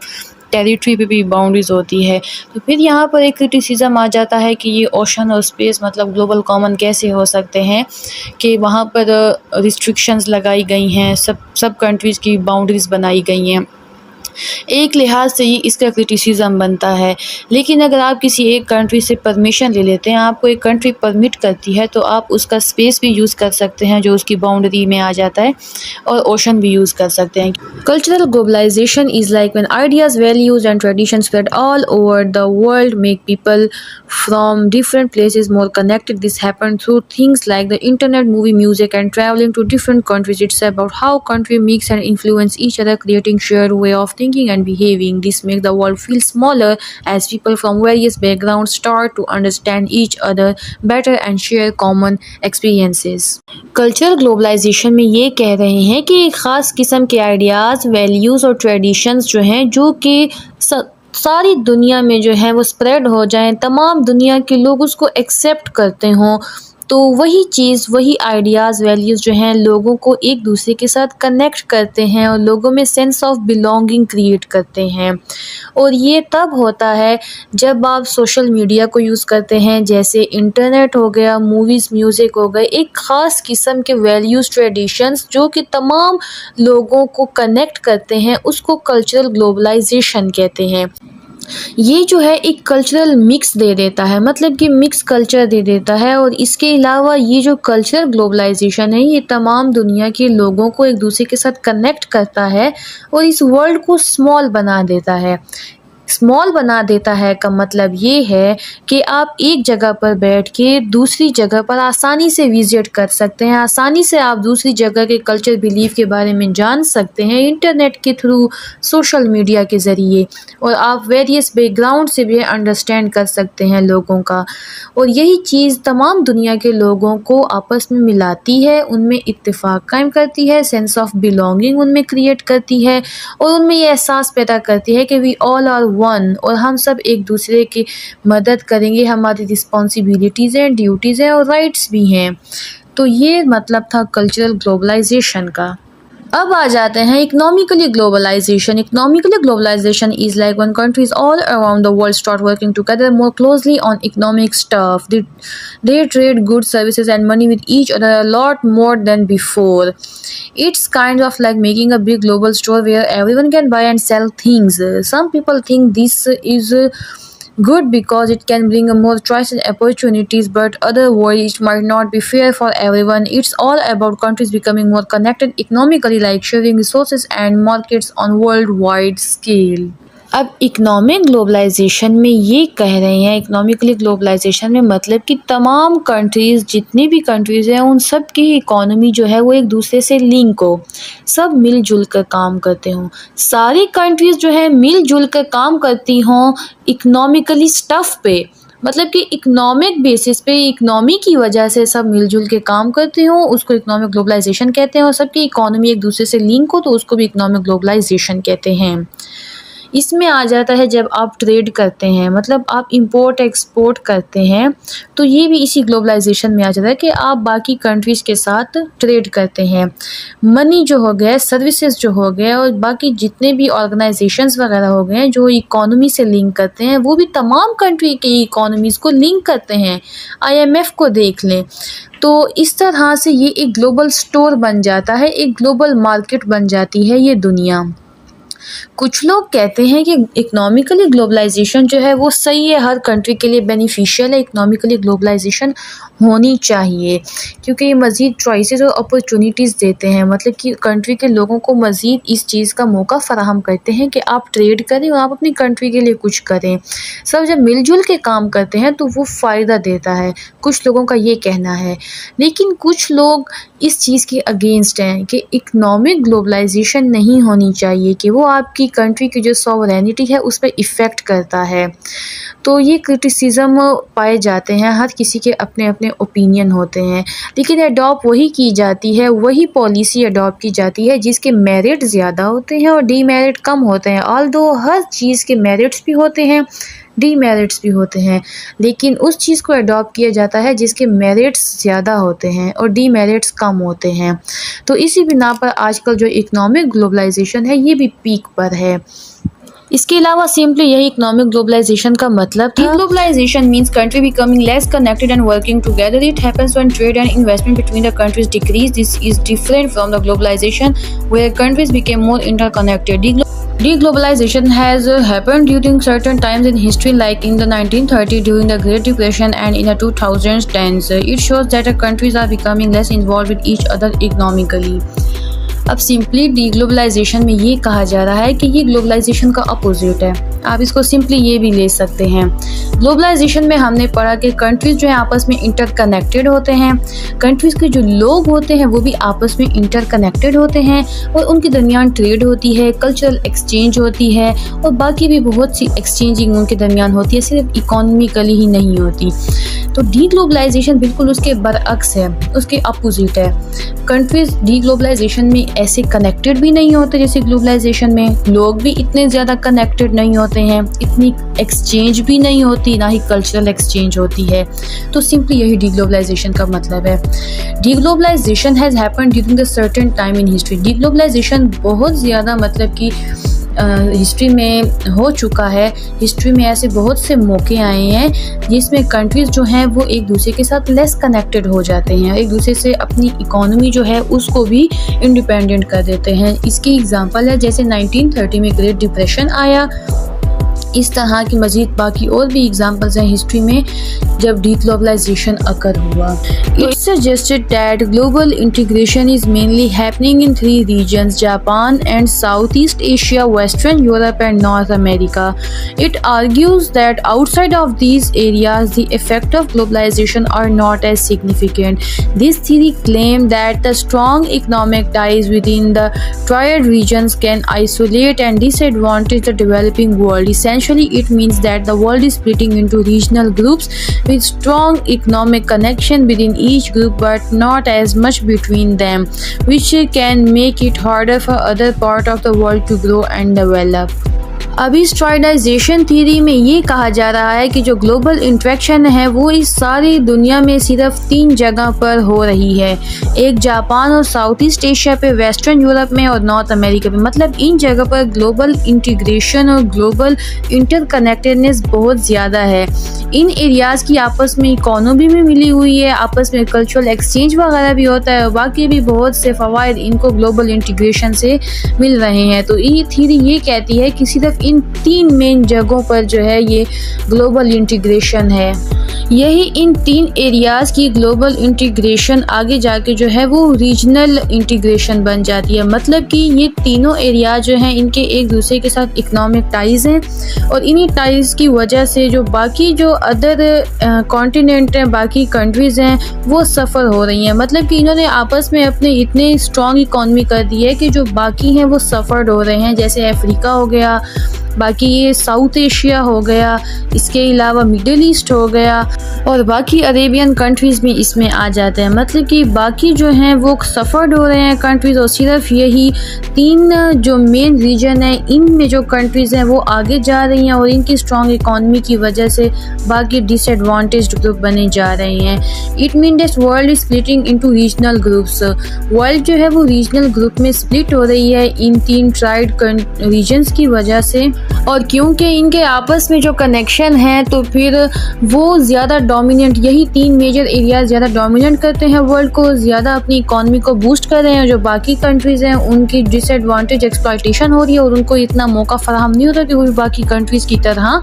टेरिटरी पे भी बाउंड्रीज़ होती है। तो फिर यहाँ पर एक क्रिटिसिज्म आ जाता है कि ये ओशन और स्पेस मतलब ग्लोबल कॉमन कैसे हो सकते हैं, कि वहाँ पर रिस्ट्रिक्शंस लगाई गई हैं, सब कंट्रीज़ की बाउंड्रीज़ बनाई गई हैं। एक लिहाज से ही इसका क्रिटिसिज्म बनता है। लेकिन अगर आप किसी एक कंट्री से परमिशन ले लेते हैं, आपको एक कंट्री परमिट करती है, तो आप उसका स्पेस भी यूज़ कर सकते हैं जो उसकी बाउंड्री में आ जाता है, और ओशन भी यूज़ कर सकते हैं। Cultural globalization is like when ideas, values and tradition spread all over the world, make people from different places more connected. This happened through things like the internet, movie, music, and traveling to different countries. It's about how countries mix and influence each other, creating shared way of thinking and behaving. This makes the world feel smaller as people from various backgrounds start to understand each other better and share common experiences. Cultural globalization में ये कह रहे हैं कि एक ख़ास किस्म के आइडियाज़, वैल्यूज़ और ट्रेडिशंस जो हैं, जो कि सारी दुनिया में जो है वो स्प्रेड हो जाएं, तमाम दुनिया के लोग उसको एक्सेप्ट करते हों, तो वही चीज़, वही आइडियाज़, वैल्यूज़ जो हैं लोगों को एक दूसरे के साथ कनेक्ट करते हैं और लोगों में सेंस ऑफ बिलोंगिंग क्रिएट करते हैं। और ये तब होता है जब आप सोशल मीडिया को यूज़ करते हैं, जैसे इंटरनेट हो गया, मूवीज़, म्यूज़िक हो गए, एक ख़ास किस्म के वैल्यूज़, ट्रेडिशंस जो कि तमाम लोगों को कनेक्ट करते हैं, उसको कल्चरल ग्लोबलाइजेशन कहते हैं। ये जो है एक कल्चरल मिक्स दे देता है, मतलब कि मिक्स कल्चर दे देता है। और इसके अलावा ये जो कल्चरल ग्लोबलाइजेशन है, ये तमाम दुनिया के लोगों को एक दूसरे के साथ कनेक्ट करता है और इस वर्ल्ड को स्मॉल बना देता है। स्मॉल बना देता है का मतलब ये है कि आप एक जगह पर बैठ के दूसरी जगह पर आसानी से विज़िट कर सकते हैं, आसानी से आप दूसरी जगह के कल्चर, बिलीफ के बारे में जान सकते हैं इंटरनेट के थ्रू, सोशल मीडिया के ज़रिए, और आप वेरियस बैकग्राउंड से भी अंडरस्टैंड कर सकते हैं लोगों का। और यही चीज़ तमाम दुनिया के लोगों को आपस में मिलाती है, उनमें इत्तेफाक कायम करती है, सेंस ऑफ बिलोंगिंग उनमें क्रिएट करती है, और उनमें ये एहसास पैदा करती है कि वी ऑल आर वन, और हम सब एक दूसरे की मदद करेंगे, हमारी रिस्पॉन्सिबिलिटीज़ हैं, ड्यूटीज़ हैं और राइट्स भी हैं। तो ये मतलब था कल्चरल ग्लोबलाइजेशन का। अब आ जाते हैं economically globalisation. Economically globalisation is like when countries all around the world start working together more closely on economic stuff. They trade goods, services and money with each other a lot more than before. It's kind of like making a big global store where everyone can buy and sell things. Some people think this is good because it can bring more choice and opportunities, but other worry it might not be fair for everyone. It's all about countries becoming more connected economically, like sharing resources and markets on worldwide scale. अब economic globalisation में ये कह रहे हैं, economically globalisation में मतलब कि तमाम कंट्रीज़, जितनी भी कंट्रीज़ हैं, उन सब की इकोनॉमी जो है वो एक दूसरे से लिंक हो, सब मिलजुल कर काम करते हों। सारी कंट्रीज़ जो है मिलजुल कर काम करती हों इकोनॉमिकली स्टफ़ पे, मतलब कि इकोनॉमिक बेसिस पे, इकोनॉमी की वजह से सब मिलजुल के काम करते हों, उसको इकोनॉमिक ग्लोबलाइजेशन कहते हैं। और सबकी इकोनॉमी एक दूसरे से लिंक हो तो उसको भी इकोनॉमिक ग्लोबलाइजेशन कहते हैं। इसमें आ जाता है जब आप ट्रेड करते हैं, मतलब आप इंपोर्ट एक्सपोर्ट करते हैं, तो ये भी इसी ग्लोबलाइजेशन में आ जाता है कि आप बाकी कंट्रीज़ के साथ ट्रेड करते हैं। मनी जो हो गया, सर्विसेज जो हो गए और बाकी जितने भी ऑर्गेनाइजेशंस वगैरह हो गए जो इकोनॉमी से लिंक करते हैं, वो भी तमाम कंट्री की इकोनॉमीज़ को लिंक करते हैं। IMF को देख लें, तो इस तरह से ये एक ग्लोबल स्टोर बन जाता है, एक ग्लोबल मार्केट बन जाती है ये दुनिया। कुछ लोग कहते हैं कि इकोनॉमिकली ग्लोबलाइजेशन जो है वो सही है, हर कंट्री के लिए बेनिफिशियल है, इकोनॉमिकली ग्लोबलाइजेशन होनी चाहिए क्योंकि ये मज़ीद चॉइसेस और अपॉर्चुनिटीज़ देते हैं, मतलब कि कंट्री के लोगों को मज़ीद इस चीज़ का मौका फ़राहम करते हैं कि आप ट्रेड करें और आप अपनी कंट्री के लिए कुछ करें। सब जब मिलजुल के काम करते हैं तो वो फ़ायदा देता है, कुछ लोगों का ये कहना है। लेकिन कुछ लोग इस चीज़ के अगेंस्ट हैं कि इकोनॉमिक ग्लोबलाइजेशन नहीं होनी चाहिए, कि वो आपकी कंट्री की जो सॉवरेनिटी है उस पर इफ़ेक्ट करता है। तो ये क्रिटिसिज्म पाए जाते हैं, हर किसी के अपने अपने ओपिनियन होते हैं, लेकिन अडॉप्ट वही की जाती है, वही पॉलिसी अडॉप्ट की जाती है जिसके मेरिट ज़्यादा होते हैं और डीमेरिट कम होते हैं। ऑल्दो हर चीज़ के मेरिट्स भी होते हैं, डीमेरिट्स भी होते हैं, लेकिन उस चीज़ को अडॉप्ट किया जाता है जिसके मेरिट्स ज़्यादा होते हैं और डीमेरिट्स कम होते हैं। तो इसी बिना पर आजकल जो इकोनॉमिक ग्लोबलाइजेशन है ये भी पीक पर है। इसके अलावा सिंपली यही इकोनॉमिक ग्लोबलाइजेशन का मतलब था। Globalization means country becoming less connected and working together. It happens when trade and investment between the countries decrease. This is different from the globalization where countries became more interconnected. Deglobalization has happened during certain times in history, like in the 1930s during the Great Depression and in the 2010s. It shows that countries are becoming less involved with each other economically. अब simply डीग्लोबलाइजेशन में ये कहा जा रहा है कि ये globalisation का अपोजिट है। आप इसको सिंपली ये भी ले सकते हैं। ग्लोबलाइजेशन में हमने पढ़ा कि कंट्रीज़ जो है आपस में इंटरकनेक्टेड होते हैं, कंट्रीज़ के जो लोग होते हैं वो भी आपस में इंटरकनेक्टेड होते हैं और उनके दरमियान ट्रेड होती है, कल्चरल एक्सचेंज होती है और बाकी भी बहुत सी एक्सचेंजिंग उनके दरमियान होती है, सिर्फ इकोनॉमिकली ही नहीं होती। तो डीग्लोबलाइजेशन बिल्कुल उसके बरअक्स है, उसके अपोजिट है। कंट्रीज़ डीग्लोबलाइजेशन में ऐसे कनेक्टेड भी नहीं होते जैसे ग्लोबलाइजेशन में, लोग भी इतने ज़्यादा कनेक्टेड नहीं होते हैं, इतनी एक्सचेंज भी नहीं होती, ना ही कल्चरल एक्सचेंज होती है। तो सिंपली यही डीग्लोबलाइजेशन का मतलब है। Deglobalisation has happened during the certain time in history. Deglobalisation बहुत ज़्यादा मतलब कि हिस्ट्री में हो चुका है। हिस्ट्री में ऐसे बहुत से मौके आए हैं जिसमें कंट्रीज़ जो हैं वो एक दूसरे के साथ लेस कनेक्टेड हो जाते हैं, एक दूसरे से अपनी इकोनॉमी जो है उसको भी इंडिपेंडेंट कर देते हैं। इसकी एग्जांपल है जैसे 1930 में ग्रेट डिप्रेशन आया, इस तरह की मज़ीद बाकी और भी एग्जांपल्स हैं हिस्ट्री में जब डीग्लोबलाइजेशन अकर हुआ। It suggested that global integration is mainly happening in three regions: Japan and Southeast Asia, Western Europe and North America. It argues that outside of these areas, the effects of globalization are not as significant. This theory claims that the strong economic ties within the triad regions can isolate and disadvantage the developing world. Essentially, it means that the world is splitting into regional groups with strong economic connection within each group but not as much between them, which can make it harder for other part of the world to grow and develop. अब इस ट्राइडाइजेशन theory में ये कहा जा रहा है कि जो ग्लोबल इंट्रैक्शन है वो इस सारी दुनिया में सिर्फ 3 जगह पर हो रही है, एक जापान और साउथ ईस्ट एशिया पे, वेस्टर्न यूरोप में और नॉर्थ अमेरिका में। मतलब इन जगह पर ग्लोबल इंटीग्रेशन और ग्लोबल इंटरकनेक्टेडनेस बहुत ज़्यादा है। इन एरियाज़ की आपस में इकोनॉमी भी मिली हुई है, आपस में कल्चरल एक्सचेंज वगैरह भी होता है और बाकी भी बहुत से फ़वाइद इनको ग्लोबल इंटीग्रेशन से मिल रहे हैं। तो ये थ्योरी ये कहती है कि सिर्फ इन 3 मेन जगहों पर जो है ये ग्लोबल इंटीग्रेशन है। यही इन 3 एरियाज़ की ग्लोबल इंटीग्रेशन आगे जाके जो है वो रीजनल इंटीग्रेशन बन जाती है। मतलब कि ये तीनों एरिया जो हैं इनके एक दूसरे के साथ इकोनॉमिक टाइज़ हैं और इन्हीं टाइज़ की वजह से जो बाकी जो अदर कॉन्टिनेंट हैं, बाकी कंट्रीज़ हैं, वो सफ़र हो रही हैं। मतलब कि इन्होंने आपस में अपने इतने स्ट्रॉन्ग इकॉनमी कर दी है कि जो बाकी हैं वो सफ़र्ड हो रहे हैं। जैसे अफ्रीका हो गया, बाकी ये साउथ एशिया हो गया, इसके अलावा मिडिल ईस्ट हो गया और बाकी अरेबियन कंट्रीज़ भी इसमें आ जाते हैं। मतलब कि बाकी जो हैं वो सफ़र्ड हो रहे हैं कंट्रीज़ और सिर्फ यही 3 जो मेन रीजन है इनमें जो कंट्रीज़ हैं वो आगे जा रही हैं और इनकी स्ट्रॉन्ग इकॉनमी की वजह से बाकी डिसएडवांटेज्ड ग्रुप बने जा रहे हैं। It mean this world is splitting into regional groups. World जो है वो रीजनल ग्रुप में स्प्लिट हो रही है इन 3 ट्राइड रीजन्स की वजह से और क्योंकि इनके आपस में जो कनेक्शन है तो फिर वो ज़्यादा डोमिनेंट, यही 3 मेजर एरियाज ज़्यादा डोमिनेंट करते हैं वर्ल्ड को, ज़्यादा अपनी इकॉनमी को बूस्ट कर रहे हैं। जो बाकी कंट्रीज़ हैं उनकी डिसएडवांटेज एक्सप्लॉयटेशन हो रही है और उनको इतना मौका फराहम नहीं होता कि वो भी बाकी कंट्रीज़ की तरह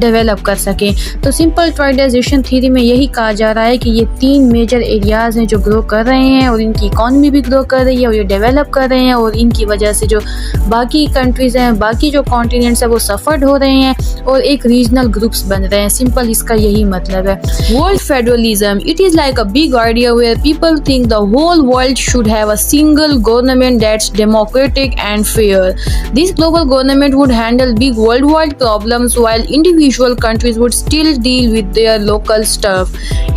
डेवलप कर सकें। तो सिंपल ट्राइडाइजेशन थ्योरी में यही कहा जा रहा है कि ये 3 मेजर एरियाज़ हैं जो ग्रो कर रहे हैं और इनकी इकॉनमी भी ग्रो कर रही है और ये डेवलप कर रहे हैं और इनकी वजह से जो बाकी कंट्रीज़ हैं, बाकी जो कॉन्टिनेंट्स हैं वो सफ़र्ड हो रहे हैं और एक रीजनल ग्रुप्स बन रहे हैं। सिंपल इसका यही मतलब है। World federalism, it is like a big idea where people think the whole world should have a single government that's democratic and fair. This global government would handle big world wide problems while individual countries would still deal with their local stuff.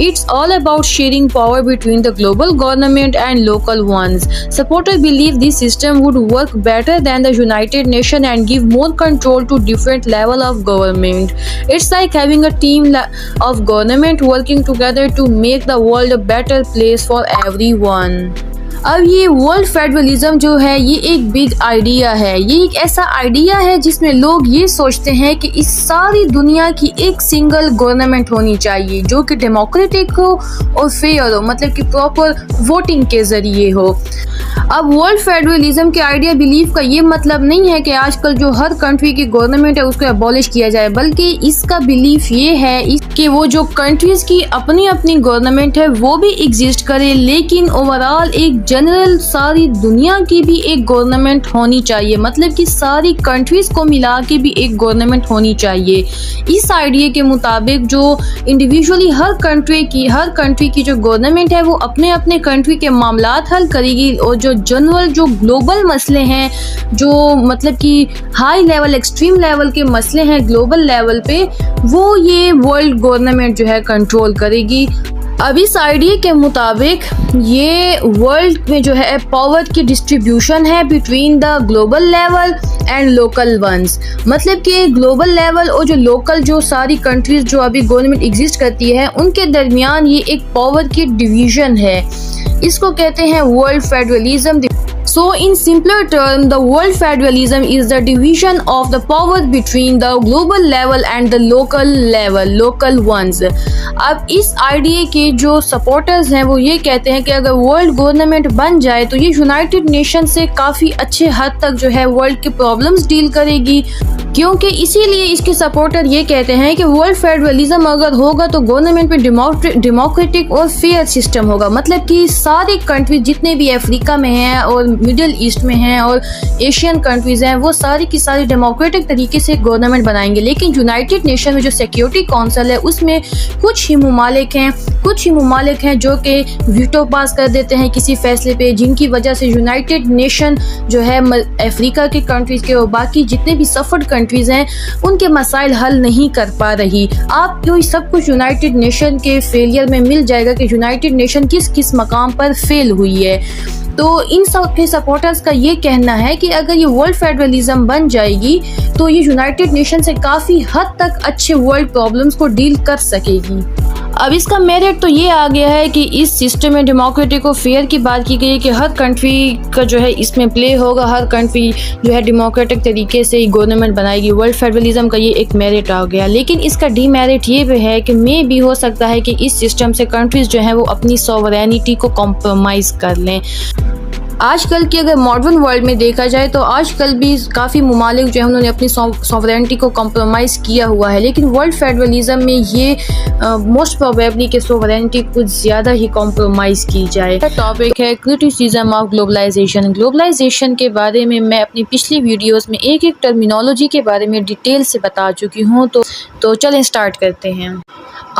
It's all about sharing power between the global government and local ones. Supporters believe this system would work better than the United Nations and give more control to different level of government. It's like having a team of government working together to make the world a better place for everyone. अब ये world federalism जो है ये एक big idea है। ये एक ऐसा आइडिया है जिसमें लोग ये सोचते हैं कि इस सारी दुनिया की एक सिंगल गवर्नमेंट होनी चाहिए जो कि डेमोक्रेटिक हो और फेयर हो, मतलब कि प्रॉपर वोटिंग के ज़रिए हो। अब वर्ल्ड फेडरलिज्म के आइडिया बिलीफ का ये मतलब नहीं है कि आजकल जो हर कंट्री की गवर्नमेंट है उसको अबॉलिश किया जाए, बल्कि इसका बिलीफ ये है कि वो जो कंट्रीज़ की अपनी अपनी गवर्नमेंट है वो भी एग्जिस्ट करे, लेकिन ओवरऑल एक जनरल सारी दुनिया की भी एक गवर्नमेंट होनी चाहिए। मतलब कि सारी कंट्रीज़ को मिला के भी एक गवर्नमेंट होनी चाहिए। इस आइडिया के मुताबिक जो इंडिविजुअली हर कंट्री की जो गवर्नमेंट है वो अपने अपने कंट्री के मामलात हल करेगी और जो जनरल जो ग्लोबल मसले हैं, जो मतलब कि हाई लेवल एक्सट्रीम लेवल के मसले हैं ग्लोबल लेवल पे, वो ये वर्ल्ड गवर्नमेंट जो है कंट्रोल करेगी। अब इस आइडिया के मुताबिक ये वर्ल्ड में जो है पावर की डिस्ट्रीब्यूशन है between the global level and local ones. मतलब कि ग्लोबल लेवल और जो लोकल जो सारी कंट्रीज जो अभी गवर्नमेंट एग्जिस्ट करती है उनके दरमियान ये एक पावर की डिवीज़न है। इसको कहते हैं world federalism. So in simpler terms, the world federalism is the division of the power between the global level and the local ones. अब इस आइडिया के जो सपोर्टर्स हैं वो ये कहते हैं कि अगर वर्ल्ड गवर्नमेंट बन जाए तो ये यूनाइटेड नेशन से काफ़ी अच्छे हद तक जो है वर्ल्ड के प्रॉब्लम्स डील करेगी, क्योंकि इसीलिए इसके सपोर्टर ये कहते हैं कि वर्ल्ड फेडरलिज्म अगर होगा तो गवर्नमेंट पे डेमोक्रेटिक और फेयर सिस्टम होगा। मतलब कि सारी कंट्रीज जितने भी अफ्रीका में हैं और मिडिल ईस्ट में हैं और एशियन कंट्रीज़ हैं वो सारी की सारी डेमोक्रेटिक तरीके से गवर्नमेंट बनाएंगे। लेकिन यूनाइटेड नेशन में जो सिक्योरिटी काउंसिल है उसमें कुछ ही ममालिक हैं जो कि वीटो पास कर देते हैं किसी फैसले पे, जिनकी वजह से यूनाइटेड नेशन जो है अफ्रीका के कंट्रीज़ के और बाकी जितने भी सफर्ड कंट्रीज़ हैं उनके मसाइल हल नहीं कर पा रही। आपको सब कुछ यूनाइटेड नेशन के फेलियर में मिल जाएगा कि यूनाइटेड नेशन किस किस मकाम पर फेल हुई है। तो इन सब के सपोर्टर्स का ये कहना है कि अगर ये वर्ल्ड फेडरलिज्म बन जाएगी तो ये यूनाइटेड नेशन से काफ़ी हद तक अच्छे वर्ल्ड प्रॉब्लम्स को डील कर सकेगी। अब इसका मेरिट तो ये आ गया है कि इस सिस्टम में डेमोक्रेटिक और फेयर की बात की गई है कि हर कंट्री का जो है इसमें प्ले होगा, हर कंट्री जो है डेमोक्रेटिक तरीके से गवर्नमेंट बनाएगी। वर्ल्ड फेडरलिज्म का ये एक मेरिट आ गया, लेकिन इसका डीमेरिट ये भी है कि मे भी हो सकता है कि इस सिस्टम से कंट्रीज़ जो हैं वो अपनी सॉवरेनिटी को कॉम्प्रोमाइज़ कर लें। आजकल की अगर मॉडर्न वर्ल्ड में देखा जाए तो आजकल भी काफ़ी ममालिक जो है उन्होंने अपनी सॉवरेनिटी को कॉम्प्रोमाइज़ किया हुआ है, लेकिन वर्ल्ड फेडरलिज्म में ये मोस्ट प्रोबेबली कि सॉवरेनिटी कुछ ज़्यादा ही कॉम्प्रोमाइज़ की जाए। टॉपिक है क्रिटिसिज्म ऑफ ग्लोबलाइजेशन। ग्लोबलाइजेशन के बारे में मैं अपनी पिछली वीडियोस में एक एक टर्मिनोलॉजी के बारे में डिटेल से बता चुकी हूँ, तो चलें स्टार्ट करते हैं।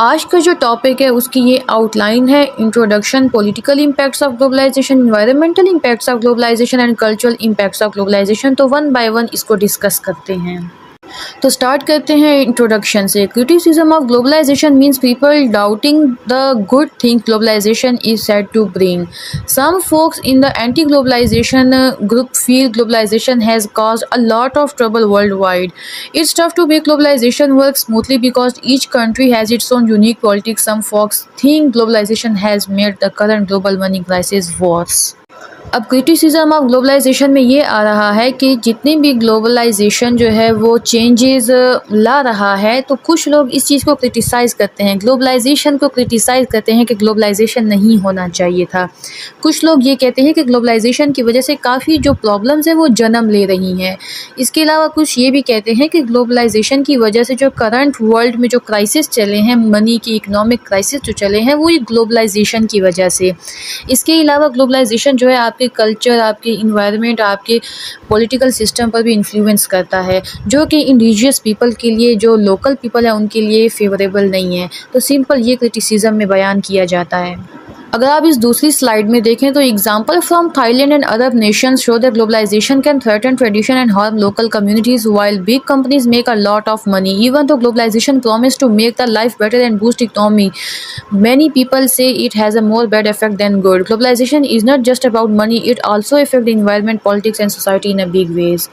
आज का जो टॉपिक है उसकी ये आउटलाइन है: introduction, political impacts of globalization, environmental impacts of globalization and cultural impacts of globalization. तो वन बाय वन इसको डिस्कस करते हैं। तो स्टार्ट करते हैं इंट्रोडक्शन से। Criticism of globalization means people doubting the good thing globalization is said to bring. Some folks in the anti-globalization group feel globalization has caused a lot of trouble worldwide. It's tough to make globalization work smoothly because each country has its own unique politics. Some folks think globalization has made the current global money crisis worse. अब criticism of globalisation में ये आ रहा है कि जितनी भी globalisation जो है वो चेंजेस ला रहा है, तो कुछ लोग इस चीज़ को क्रिटिसाइज़ करते हैं, ग्लोबलाइजेशन को क्रिटिसाइज़ करते हैं कि ग्लोबलाइजेशन नहीं होना चाहिए था। कुछ लोग ये कहते हैं कि ग्लोबलाइजेशन की वजह से काफ़ी जो प्रॉब्लम्स हैं वो जन्म ले रही हैं। इसके अलावा कुछ ये भी कहते हैं कि ग्लोबलाइजेशन की वजह से जो करंट वर्ल्ड में जो क्राइसिस चले हैं, मनी की इकोनॉमिक क्राइसिस जो चले हैं, वो ये ग्लोबलाइजेशन की वजह से। इसके अलावा ग्लोबलाइजेशन जो है आपके कल्चर, आपके इन्वायरमेंट, आपके पॉलिटिकल सिस्टम पर भी इन्फ्लुएंस करता है, जो कि इंडिजियस पीपल के लिए, जो लोकल पीपल है उनके लिए फेवरेबल नहीं है। तो सिंपल ये क्रिटिसिज्म में बयान किया जाता है। अगर आप इस दूसरी स्लाइड में देखें तो example from Thailand and Arab nations show that globalization can threaten tradition and harm local communities while big companies make a lot of money. Even though globalization promise to make the life better and boost economy, many people say it has a more bad effect than good. Globalization is not just about money, it also affects the environment, politics and society in a big ways.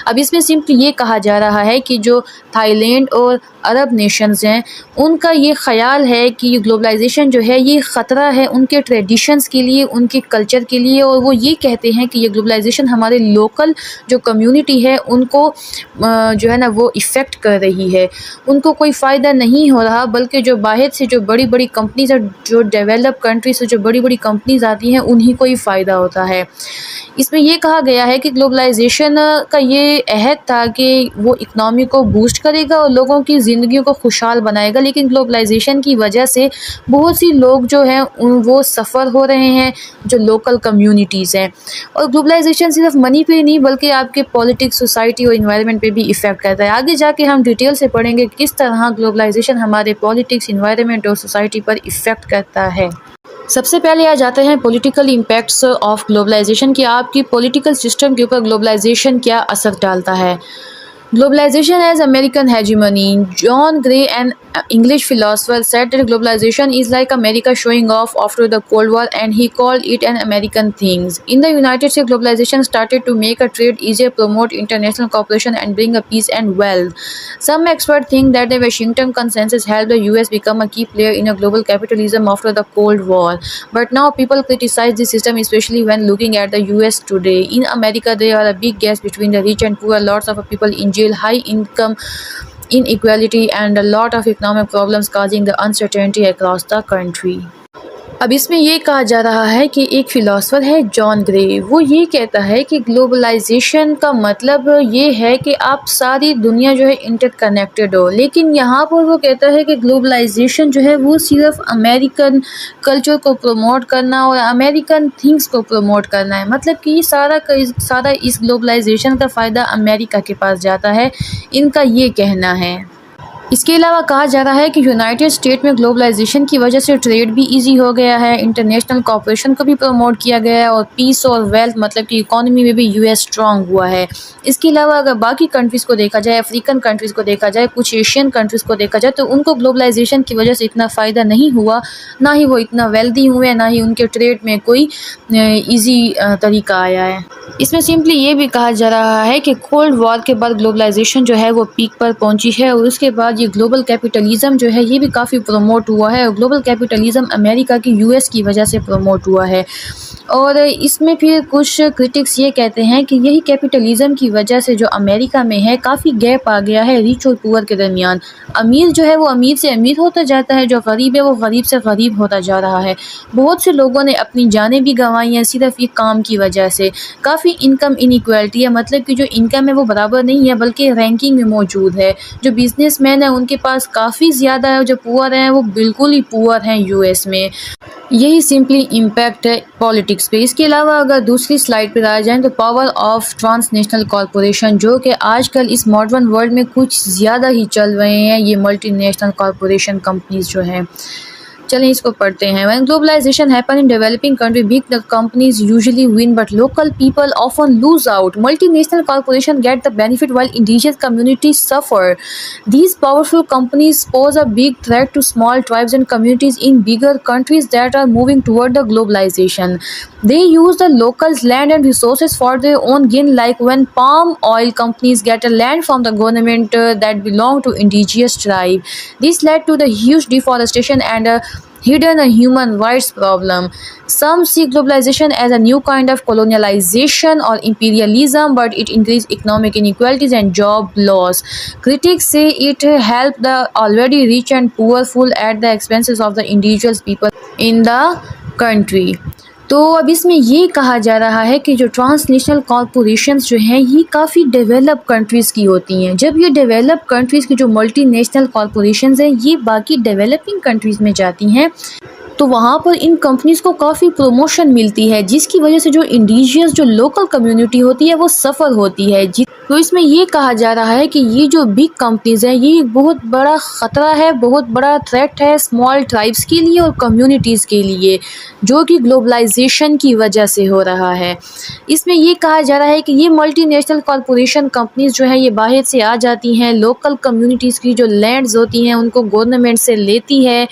अब इसमें simply ये कहा जा रहा है कि जो Thailand और अरब नेशंस हैं उनका ये ख्याल है कि ग्लोबलाइजेशन जो है ये ख़तरा है उनके ट्रेडिशंस के लिए, उनके कल्चर के लिए, और वो ये कहते हैं कि ये ग्लोबलाइजेशन हमारे लोकल जो कम्युनिटी है उनको जो है ना वो इफ़ेक्ट कर रही है। उनको कोई फ़ायदा नहीं हो रहा, बल्कि जो बाहर से जो बड़ी बड़ी कंपनीज और जो डेवलप कंट्री से जो बड़ी बड़ी कंपनीज आती हैं उन्हीं को ही फ़ायदा होता है। इसमें ये कहा गया है कि ग्लोबलाइजेशन का ये अहद था कि वो इकनॉमी को बूस्ट करेगा और लोगों की ज़िंदगी को खुशहाल बनाएगा, लेकिन ग्लोबलाइजेशन की वजह से बहुत सी लोग जो हैं वो सफ़र हो रहे हैं, जो लोकल कम्युनिटीज़ हैं। और ग्लोबलाइजेशन सिर्फ मनी पे नहीं बल्कि आपके पॉलिटिक्स, सोसाइटी और इन्वायरमेंट पे भी इफ़ेक्ट करता है। आगे जाके हम डिटेल से पढ़ेंगे किस तरह ग्लोबलाइजेशन हमारे पॉलिटिक्स, इन्वायरमेंट और सोसाइटी पर इफ़ेक्ट करता है। सबसे पहले आ जाते हैं पॉलिटिकल इम्पैक्ट्स ऑफ ग्लोबलाइजेशन कि आपकी पॉलिटिकल सिस्टम के ऊपर ग्लोबलाइजेशन क्या असर डालता है। Globalization as American hegemony. John Gray, an English philosopher, said that globalization is like America showing off after the Cold War, and he called it an American thing. In the United States, globalization started to make a trade easier, promote international cooperation, and bring a peace and wealth. Some experts think that the Washington Consensus helped the US become a key player in a global capitalism after the Cold War. But now people criticize this system, especially when looking at the US today. In America, there are a big gaps between the rich and poor. Lots of people in jail, high income inequality and a lot of economic problems causing the uncertainty across the country. अब इसमें ये कहा जा रहा है कि एक philosopher है जॉन ग्रे, वो ये कहता है कि ग्लोबलाइजेशन का मतलब ये है कि आप सारी दुनिया जो है इंटरकनेक्टेड हो, लेकिन यहाँ पर वो कहता है कि ग्लोबलाइजेशन जो है वो सिर्फ अमेरिकन कल्चर को प्रमोट करना और अमेरिकन थिंग्स को प्रमोट करना है। मतलब कि सारा इस ग्लोबलाइजेशन का फ़ायदा अमेरिका के पास जाता है, इनका ये कहना है। इसके अलावा कहा जा रहा है कि यूनाइटेड स्टेट में ग्लोबलाइजेशन की वजह से ट्रेड भी इजी हो गया है, इंटरनेशनल कोऑपरेशन को भी प्रमोट किया गया है और पीस और वेल्थ मतलब कि इकोनॉमी में भी यूएस स्ट्रांग हुआ है। इसके अलावा अगर बाकी कंट्रीज़ को देखा जाए, अफ्रीकन कंट्रीज़ को देखा जाए, कुछ एशियन कंट्रीज़ को देखा जाए, तो उनको ग्लोबलाइजेशन की वजह से इतना फ़ायदा नहीं हुआ, ना ही वो इतना वेल्दी हुए, ना ही उनके ट्रेड में कोई ईजी तरीका आया है। इसमें सिंपली ये भी कहा जा रहा है कि कोल्ड वॉर के बाद ग्लोबलाइजेशन जो है वो पीक पर पहुंची है और उसके बाद ये ग्लोबल कैपिटलिज़म जो है ये भी काफ़ी प्रमोट हुआ है, और ग्लोबल कैपिटलिज़म अमेरिका की यूएस की वजह से प्रमोट हुआ है। और इसमें फिर कुछ क्रिटिक्स ये कहते हैं कि यही कैपिटलिज़म की वजह से जो अमेरिका में है काफ़ी गैप आ गया है रिच और पुअर के दरमियान। अमीर जो है वो अमीर से अमीर होता जाता है, जो गरीब है वो गरीब से गरीब होता जा रहा है। बहुत से लोगों ने अपनी जानें भी गंवाई हैं सिर्फ ये काम की वजह से। काफ़ी इनकम इनइक्वालिटी है, मतलब कि जो इनकम है वो बराबर नहीं है बल्कि रैंकिंग में मौजूद है। जो बिजनेसमैन है उनके पास काफ़ी ज़्यादा है, और जो पुअर हैं वो बिल्कुल ही पुअर हैं यूएस में। यही सिंपली इम्पैक्ट है पॉलिटिक्स पे। इसके अलावा अगर दूसरी स्लाइड पर आ जाएं तो पावर ऑफ ट्रांसनेशनल कॉरपोरेशन, जो कि आजकल इस मॉडर्न वर्ल्ड में कुछ ज़्यादा ही चल रहे हैं, ये मल्टीनेशनल कॉरपोरेशन कंपनीज जो हैं। चलें इसको पढ़ते हैं। When globalization happen in developing country, big companies usually win, but local people often lose out. Multinational corporations get the benefit while indigenous communities suffer. These powerful companies pose a big threat to small tribes and communities in bigger countries that are moving toward the globalization. They use the locals' land and resources for their own gain, like when palm oil companies get a land from the government that belong to indigenous tribe. This led to the huge deforestation and hidden a human rights problem. Some see globalization as a new kind of colonialization or imperialism, but it increased economic inequalities and job loss. Critics say it helped the already rich and powerful at the expenses of the individual people in the country. तो अब इसमें ये कहा जा रहा है कि जो ट्रांसनेशनल कॉरपोरेशंस जो हैं ये काफ़ी डेवलप कंट्रीज़ की होती हैं। जब ये डेवलप कंट्रीज़ की जो मल्टीनेशनल कॉरपोरेशंस हैं ये बाकी डेवलपिंग कंट्रीज़ में जाती हैं तो वहाँ पर इन कंपनीज़ को काफ़ी प्रमोशन मिलती है, जिसकी वजह से जो इंडिजियस जो लोकल कम्युनिटी होती है वो सफ़र होती है। तो इसमें ये कहा जा रहा है कि ये जो बिग कंपनीज़ हैं ये एक बहुत बड़ा ख़तरा है, बहुत बड़ा थ्रेट है स्मॉल ट्राइब्स के लिए और कम्युनिटीज़ के लिए, जो कि ग्लोबलाइजेशन की वजह से हो रहा है। इसमें ये कहा जा रहा है कि ये मल्टीनेशनल कॉरपोरेशन कंपनीज़ जो हैं ये बाहर से आ जाती हैं, लोकल कम्युनिटीज़ की जो लैंड्स होती हैं उनको गवर्नमेंट से लेती है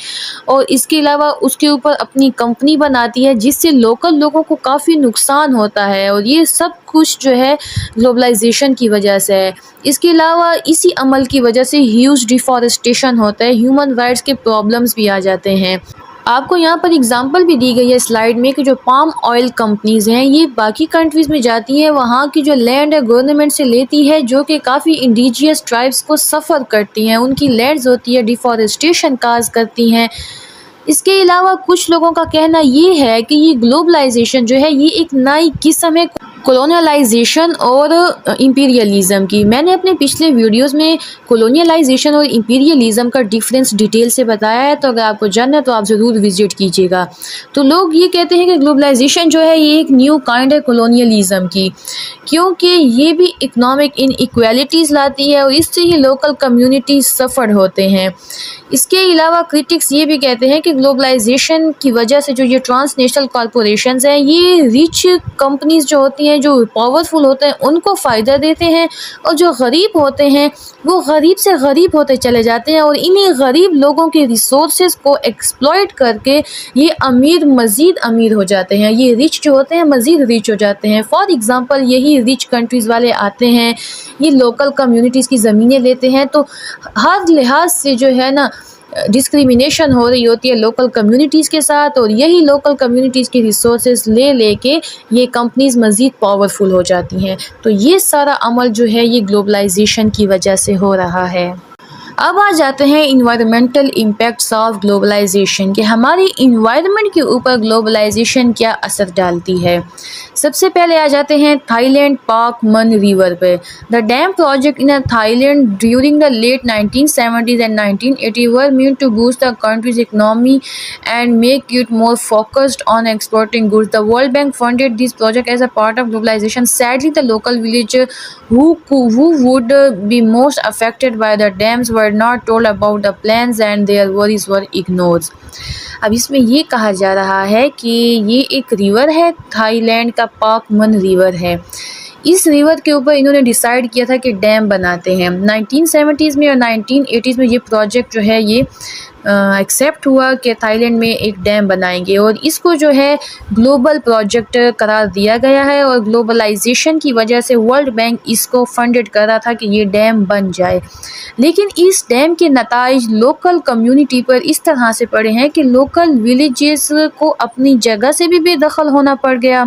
और इसके अलावा उसके ऊपर अपनी कंपनी बनाती है, जिससे लोकल लोगों को काफ़ी नुकसान होता है, और ये सब कुछ जो है ग्लोबलाइजेशन की वजह से है। इसके अलावा इसी अमल की वजह से ह्यूज डिफॉरेस्टेशन होता है, ह्यूमन राइट्स के प्रॉब्लम्स भी आ जाते हैं। आपको यहाँ पर एग्जांपल भी दी गई है स्लाइड में कि जो पाम ऑयल कंपनीज़ हैं ये बाकी कंट्रीज़ में जाती हैं, वहाँ की जो लैंड है गवर्नमेंट से लेती है, जो कि काफ़ी इंडिजियस ट्राइब्स को सफ़र करती हैं, उनकी लैंड्स होती है डिफॉरेस्टेशन काज करती हैं। इसके अलावा कुछ लोगों का कहना ये है कि ये ग्लोबलाइजेशन जो है ये एक नई किस्म है कॉलोनियलाइजेशन और इंपीरियलिज़म की। मैंने अपने पिछले वीडियोस में कॉलोनियलाइजेशन और इंपीरियलिज़म का डिफरेंस डिटेल से बताया है, तो अगर आपको जानना है तो आप ज़रूर विजिट कीजिएगा। तो लोग ये कहते हैं कि ग्लोबलाइजेशन जो है ये एक न्यू काइंड है कॉलोनियलिज़म की, क्योंकि ये भी इकोनॉमिक इनइक्वालिटीज़ लाती है और इससे ही लोकल कम्युनिटीज़ सफ़र होते हैं। इसके अलावा क्रिटिक्स ये भी कहते हैं कि ग्लोबलाइजेशन की वजह से जो ये ट्रांसनेशनल कॉरपोरेशंस हैं ये रिच कंपनीज़ जो होती हैं, जो पावरफुल होते हैं, उनको फ़ायदा देते हैं, और जो गरीब होते हैं वो गरीब से गरीब होते चले जाते हैं, और इन्हीं गरीब लोगों के रिसोर्सेज को एक्सप्लॉइट करके ये अमीर मज़ीद अमीर हो जाते हैं, ये रिच जो होते हैं मज़ीद रिच हो जाते हैं। फॉर एग्ज़ाम्पल यही रिच कंट्रीज़ वाले आते हैं, ये लोकल कम्युनिटीज़ की ज़मीनें लेते हैं, तो हर लिहाज से जो है ना डिस्क्रिमिनेशन हो रही होती है लोकल कम्युनिटीज़ के साथ, और यही लोकल कम्युनिटीज़ के रिसोर्सेज ले लेके ये कंपनीज़ मज़ीद पावरफुल हो जाती हैं। तो ये सारा अमल जो है ये ग्लोबलाइजेशन की वजह से हो रहा है। अब आ जाते हैं इन्वायरमेंटल इम्पैक्ट्स ऑफ ग्लोबलाइजेशन कि हमारी इन्वायरमेंट के ऊपर ग्लोबलाइजेशन क्या असर डालती है। सबसे पहले आ जाते हैं थाईलैंड पाक मन रिवर पे। The dam project in Thailand during the late 1970s and 1980 were meant to boost the country's economy and make it more focused on exporting goods. The World Bank funded this project as a part of globalization. Sadly, the local village who would be most affected by the dams were not told about the plans and their worries were ignored. अब इसमें ये कहा जा रहा है कि ये एक रिवर है, थाईलैंड का पाक मन रिवर है। इस रिवर के ऊपर इन्होंने डिसाइड किया था कि डैम बनाते हैं। 1970s में और 1980s में ये प्रोजेक्ट जो है ये एक्सेप्ट हुआ कि थाईलैंड में एक डैम बनाएंगे और इसको जो है ग्लोबल प्रोजेक्ट करार दिया गया है और ग्लोबलाइजेशन की वजह से वर्ल्ड बैंक इसको फंडेड कर रहा था कि ये डैम बन जाए। लेकिन इस डैम के नताइज लोकल कम्युनिटी पर इस तरह से पड़े हैं कि लोकल विलेजेस को अपनी जगह से भी बेदखल होना पड़ गया।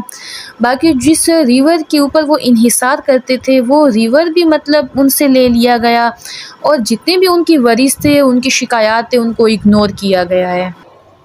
बाकी जिस रिवर के ऊपर वो इन्हिसार करते थे वो रिवर भी मतलब उनसे ले लिया गया और जितने भी उनकी वरीस थे, उनकी शिकायत थे, उनको इग्नोर किया गया है।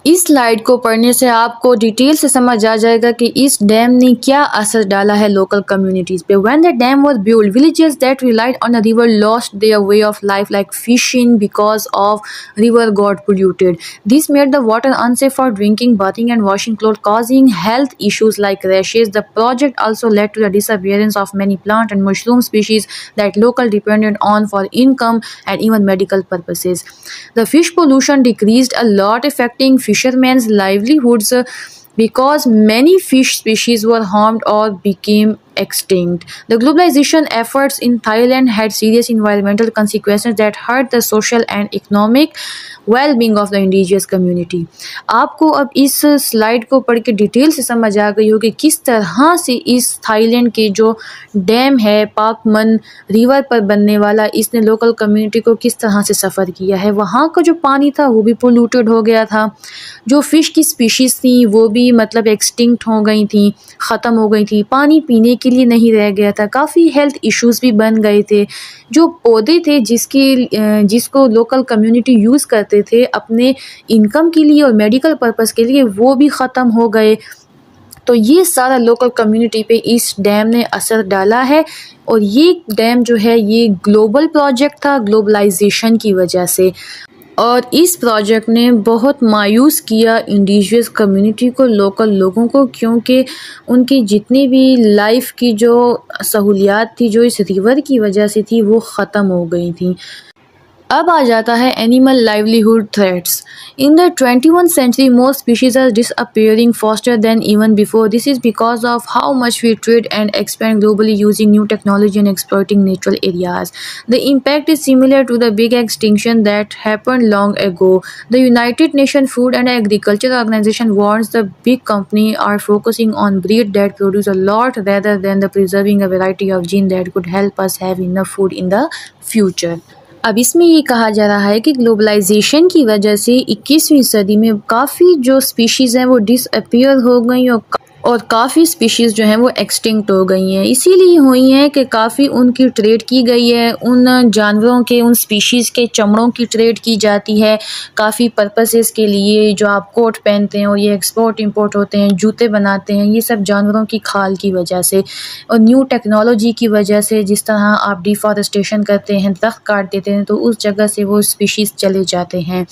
इस स्लाइड को पढ़ने से आपको डिटेल से समझ आ जाएगा कि इस डैम ने क्या असर डाला है लोकल कम्युनिटीज़ पे। When the dam was built, villages that relied on the river lost their way of life like fishing because of river got polluted. This made the water unsafe for drinking, bathing and washing clothes, causing health issues like rashes. The project also led to the disappearance of many plant and mushroom species that local depended on for income and even medical purposes. The fish pollution decreased a lot, affecting fishermen's livelihoods because many fish species were harmed or became extinct. The globalization efforts in Thailand had serious environmental consequences that hurt the social and economic well-being of the indigenous community. आपको अब इस slide को पढ़ के detail से समझ आ गई होगी किस तरह से इस थाईलैंड के जो डैम है पाकमन रिवर पर बनने वाला, इसने लोकल कम्युनिटी को किस तरह से सफ़र किया है। वहाँ का जो पानी था वो भी पोल्यूटेड हो गया था, जो फ़िश की स्पीशीज़ थी वो भी मतलब एक्सटिंक्ट हो गई थी, ख़त्म हो गई थी, पानी पीने के लिए नहीं रह गया था, काफ़ी हेल्थ इश्यूज़ भी बन गए थे। जो पौधे थे जिसको लोकल कम्युनिटी यूज़ करते थे अपने इनकम के लिए और मेडिकल पर्पस के लिए, वो भी ख़त्म हो गए। तो ये सारा लोकल कम्युनिटी पे इस डैम ने असर डाला है और ये डैम जो है ये ग्लोबल प्रोजेक्ट था ग्लोबलाइजेशन की वजह से। और इस प्रोजेक्ट ने बहुत मायूस किया इंडिजियस कम्युनिटी को, लोकल लोगों को, क्योंकि उनकी जितनी भी लाइफ की जो सहूलियात थी जो इस रिवर की वजह से थी वो ख़त्म हो गई थी। अब आ जाता है animal livelihood threats. In the 21st century most species are disappearing faster than even before. This is because of how much we trade and expand globally using new technology and exploiting natural areas. The impact is similar to the big extinction that happened long ago. The United Nations Food and Agriculture Organization warns the big companies are focusing on breeds that produce a lot rather than the preserving a variety of genes that could help us have enough food in the future. अब इसमें ये कहा जा रहा है कि globalisation की वजह से 21वीं सदी में काफ़ी जो स्पीशीज़ हैं वो डिसअपीयर हो गई और काफ़ी स्पीशीज़ जो हैं वो एक्सटिंक्ट हो गई हैं। इसीलिए हुई हैं कि काफ़ी उनकी ट्रेड की गई है, उन जानवरों के उन स्पीशीज़ के चमड़ों की ट्रेड की जाती है काफ़ी पर्पसेस के लिए। जो आप कोट पहनते हैं और ये एक्सपोर्ट इंपोर्ट होते हैं, जूते बनाते हैं, ये सब जानवरों की खाल की वजह से और न्यू टेक्नोलॉजी की वजह से। जिस तरह आप डिफॉरेस्टेशन करते हैं, दरख्त काट देते हैं, तो उस जगह से वो स्पीशीज़ चले जाते हैं।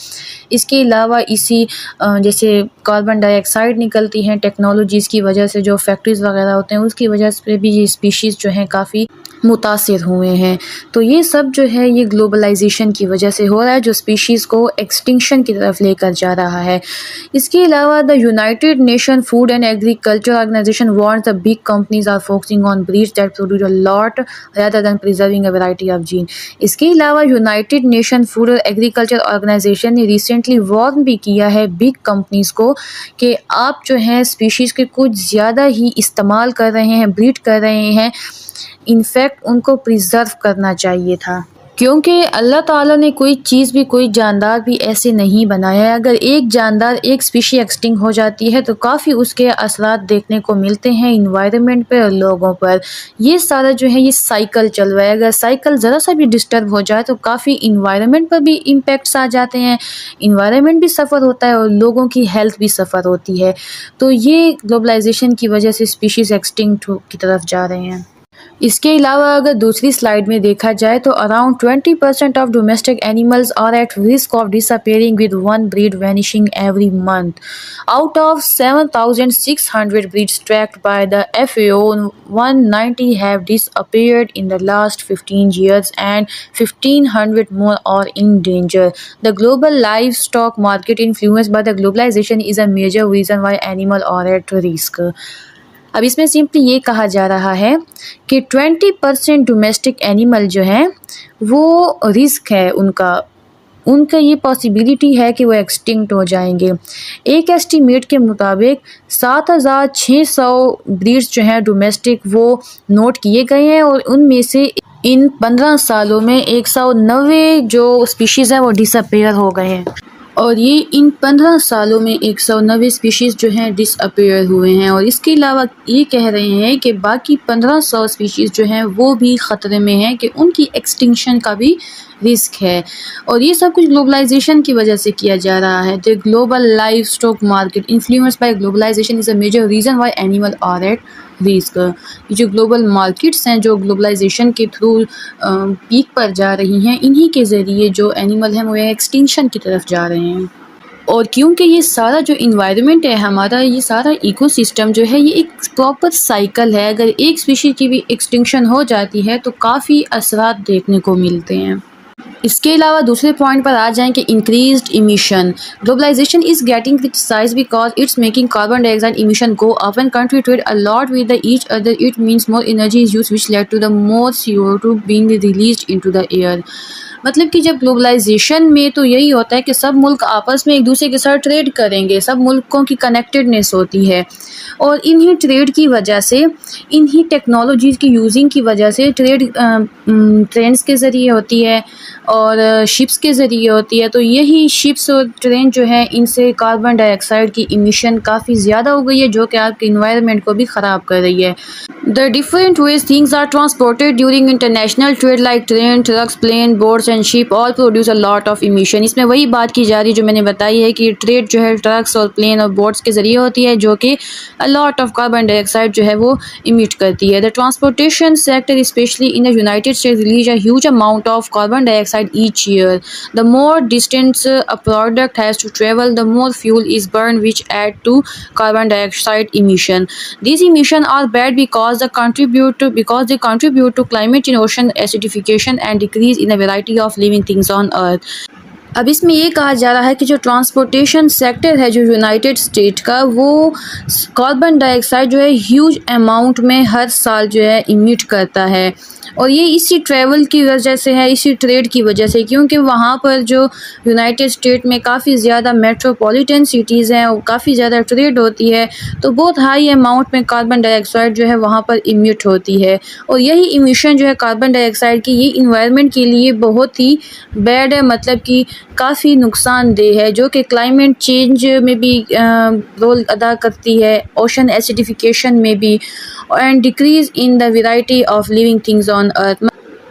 इसके अलावा इसी जैसे कार्बन डाइऑक्साइड निकलती हैं टेक्नोलॉजीज़ की वजह से, जो फैक्ट्रीज़ वगैरह होते हैं उसकी वजह से भी ये स्पीशीज़ जो हैं काफ़ी मुतासिर हुए हैं। तो ये सब जो है ये ग्लोबलाइजेशन की वजह से हो रहा है, जो स्पीशीज़ को एक्सटिंक्शन की तरफ लेकर जा रहा है। इसके अलावा the United Nation Food and Agriculture Organization warns the big companies are focusing on breeds that produce a lot rather than preserving a variety of gene। इसके अलावा यूनाइटेड नेशन फूड और एग्रीकल्चर ऑर्गेनाइजेशन ने recently warn भी किया है big companies को कि आप जो हैं स्पीशीज़ के कुछ ज़्यादा ही इस्तेमाल कर रहे हैं, ब्रीड कर रहे हैं। इनफैक्ट उनको प्रिजर्व करना चाहिए था, क्योंकि अल्लाह ताला ने कोई चीज़ भी, कोई जानदार भी ऐसे नहीं बनाया है। अगर एक जानदार, एक स्पीशी एक्सटिंक्ट हो जाती है तो काफ़ी उसके असरात देखने को मिलते हैं इन्वायरमेंट पर और लोगों पर। ये सारा जो है ये साइकिल चल रहा है। अगर साइकिल ज़रा सा भी डिस्टर्ब हो जाए तो काफ़ी इन्वायरमेंट पर भी इम्पेक्ट्स आ जाते हैं, इन्वायरमेंट भी सफ़र होता है और लोगों की हेल्थ भी सफ़र होती है। तो ये ग्लोबलाइजेशन की वजह से स्पीशीज़ एक्सटिंक्ट की तरफ जा रहे हैं। इसके अलावा अगर दूसरी स्लाइड में देखा जाए तो around 20% of domestic animals are at risk of disappearing with one breed vanishing every month. Out of 7,600 breeds tracked by the FAO, 190 have disappeared in the last 15 years and 1,500 more are in danger. The global livestock market influenced by the globalization is a major reason why animals are at risk। अब इसमें simply ये कहा जा रहा है कि 20% domestic animal जो हैं वो रिस्क है उनका उनका ये पॉसिबिलिटी है कि वो एक्सटिंक्ट हो जाएंगे। एक एस्टीमेट के मुताबिक 7,600 ब्रीड्स जो हैं डोमेस्टिक वो नोट किए गए हैं और उनमें से इन 15 सालों में 190 जो स्पीशीज़ हैं वो डिसअपेयर हो गए हैं और ये इन 15 सालों में 190 स्पीशीज़ जो हैं डिसअपेयर हुए हैं। और इसके अलावा ये कह रहे हैं कि बाकी 1500 स्पीशीज़ जो हैं वो भी ख़तरे में हैं कि उनकी एक्सटिंक्शन का भी रिस्क है। और ये सब कुछ ग्लोबलाइजेशन की वजह से किया जा रहा है। The global life stock market influenced by globalization is a major reason why animal are at risk. ये जो ग्लोबल मार्केट्स हैं जो ग्लोबलाइजेशन के थ्रू पीक पर जा रही हैं, इन्हीं के ज़रिए जो एनिमल हैं वो एक्सटिंक्शन की तरफ जा रहे हैं। और क्योंकि ये सारा जो इन्वायरमेंट है हमारा, ये सारा इकोसिस्टम जो है ये एक प्रॉपर साइकिल है। अगर एक स्पीशीज़ की भी एक्सटिंक्शन हो जाती है तो काफ़ी असरात देखने को मिलते हैं। इसके अलावा दूसरे पॉइंट पर आ जाएं कि increased emission. Globalization is getting criticized because it's making carbon dioxide emission go up when country trade a lot with each other. It means more energy is used which led to the more CO2 being released into the air. मतलब कि जब globalisation में तो यही होता है कि सब मुल्क आपस में एक दूसरे के साथ ट्रेड करेंगे, सब मुल्कों की कनेक्टेडनेस होती है और इन्हीं ट्रेड की वजह से, इन्हीं टेक्नोलॉजीज़ की यूजिंग की वजह से ट्रेड ट्रेन्स के ज़रिए होती है और शिप्स के ज़रिए होती है। तो यही शिप्स और ट्रेन जो है इनसे कार्बन डाइऑक्साइड की इमिशन काफ़ी ज़्यादा हो गई है जो कि आपके इन्वायरमेंट को भी ख़राब कर रही है। The different ways things are transported during international trade like train, trucks, plane, boats and ship all produce a lot of emission। इसमें वही बात की जा रही है जो मैंने बताई है कि ट्रेड जो है ट्रक्स और प्लेन और बोट्स के ज़रिए होती है जो कि a lot of carbon dioxide जो है वो emit करती है। The transportation sector especially in the United States release a huge amount of carbon dioxide each year। The more distance a product has to travel, the more fuel is burned which add to carbon dioxide emission। These emissions are bad because they contribute to climate change, ocean acidification and decrease in a variety of living things on earth। अब इसमें ये कहा जा रहा है कि जो transportation sector है जो यूनाइटेड स्टेट का, वो कार्बन डाइऑक्साइड जो है ह्यूज अमाउंट में हर साल जो है इमिट करता है और ये इसी ट्रैवल की वजह से है, इसी ट्रेड की वजह से, क्योंकि वहाँ पर जो यूनाइटेड स्टेट में काफ़ी ज़्यादा मेट्रोपॉलिटन सिटीज़ हैं और काफ़ी ज़्यादा ट्रेड होती है तो बहुत हाई अमाउंट में कार्बन डाइऑक्साइड जो है वहाँ पर इमिट होती है। और यही इमिशन जो है कार्बन डाइऑक्साइड की, ये इन्वायरमेंट के लिए बहुत ही बैड है, मतलब कि काफ़ी नुकसानदेह है जो कि क्लाइमेट चेंज में भी रोल अदा करती है, ओशन एसिडिफिकेशन में भी, and decrease in the variety of living things on earth.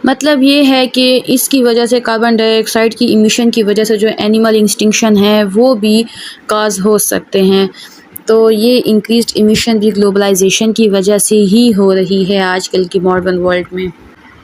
मतलब ये है कि इसकी वजह से, कार्बन डाइऑक्साइड की इमिशन की वजह से जो एनिमल एक्सटिंक्शन है वो भी काज हो सकते हैं। तो ये इंक्रीज्ड इमिशन भी ग्लोबलाइजेशन की वजह से ही हो रही है आजकल की मॉडर्न वर्ल्ड में।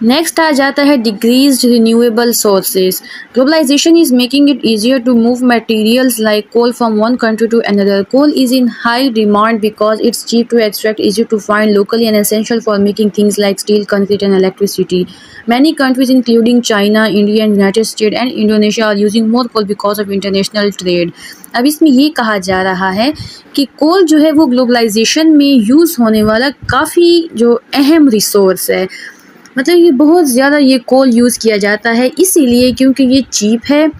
नेक्स्ट आ जाता है decreased renewable sources. Globalization is making it easier to move materials like coal from one country to another. Coal is in high demand because it's cheap to extract, easy to find locally and essential for making things like steel, concrete and electricity। Many countries including China, India and United States and Indonesia are using more coal because of international trade। अब इसमें ये कहा जा रहा है कि कोल जो है वो ग्लोबलाइजेशन में यूज़ होने वाला काफ़ी जो अहम रिसोर्स है, मतलब ये बहुत ज़्यादा ये कोल यूज़ किया जाता है इसीलिए क्योंकि ये चीप है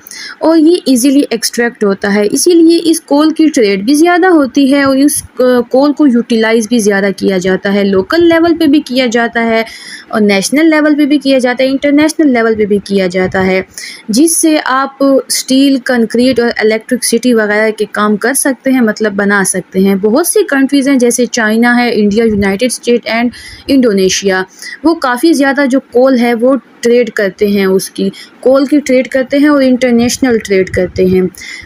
और ये इजीली एक्सट्रैक्ट होता है, इसीलिए इस कोल की ट्रेड भी ज़्यादा होती है और इस कोल को यूटिलाइज़ भी ज़्यादा किया जाता है। लोकल लेवल पे भी किया जाता है और नेशनल लेवल पे भी किया जाता है, इंटरनेशनल लेवल पे भी किया जाता है, जिससे आप स्टील, कंक्रीट और इलेक्ट्रिसिटी वगैरह के काम कर सकते हैं, मतलब बना सकते हैं। बहुत सी कंट्रीज़ हैं जैसे चाइना है, India, United state and Indonesia, वो काफ़ी ज़्यादा जो कोल है वो ट्रेड करते हैं, उसकी कोल की ट्रेड करते हैं और इंटरनेशनल ट्रेड करते हैं।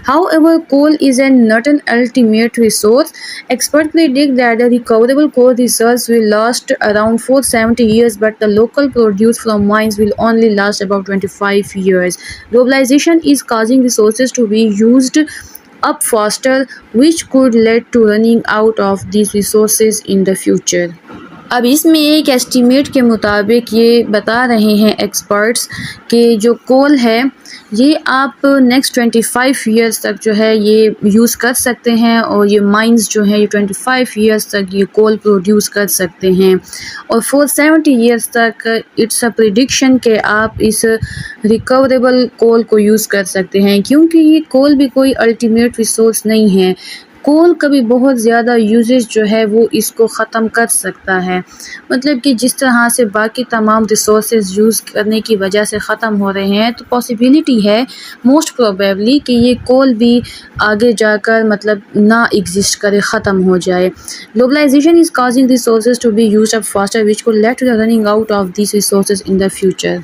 However, coal is not an ultimate resource। Experts predict that the recoverable coal reserves will last around 470 years, but the local produce from mines will only last about 25 years। Globalization is causing resources to be used up faster, which could lead to running out of these resources in the future। अब इसमें एक estimate के मुताबिक ये बता रहे हैं experts कि जो कोल है ये आप नेक्स्ट 25 इयर्स तक जो है ये यूज़ कर सकते हैं, और ये माइंस जो है ये 25 इयर्स तक ये कोल प्रोड्यूस कर सकते हैं, और 470 इयर्स तक इट्स अ प्रिडिक्शन कि आप इस रिकवरेबल कोल को यूज़ कर सकते हैं, क्योंकि ये कोल भी कोई अल्टीमेट रिसोर्स नहीं है। कोल कभी बहुत ज़्यादा यूजेज जो है वो इसको ख़त्म कर सकता है, मतलब कि जिस तरह से बाकी तमाम रिसोर्सेज यूज़ करने की वजह से ख़त्म हो रहे हैं, तो पॉसिबिलिटी है मोस्ट प्रोबेबली कि ये कोल भी आगे जाकर मतलब ना एग्जिस्ट करे, ख़त्म हो जाए। Globalization is causing resources to be used up faster which could lead to the running out of this resources in the future.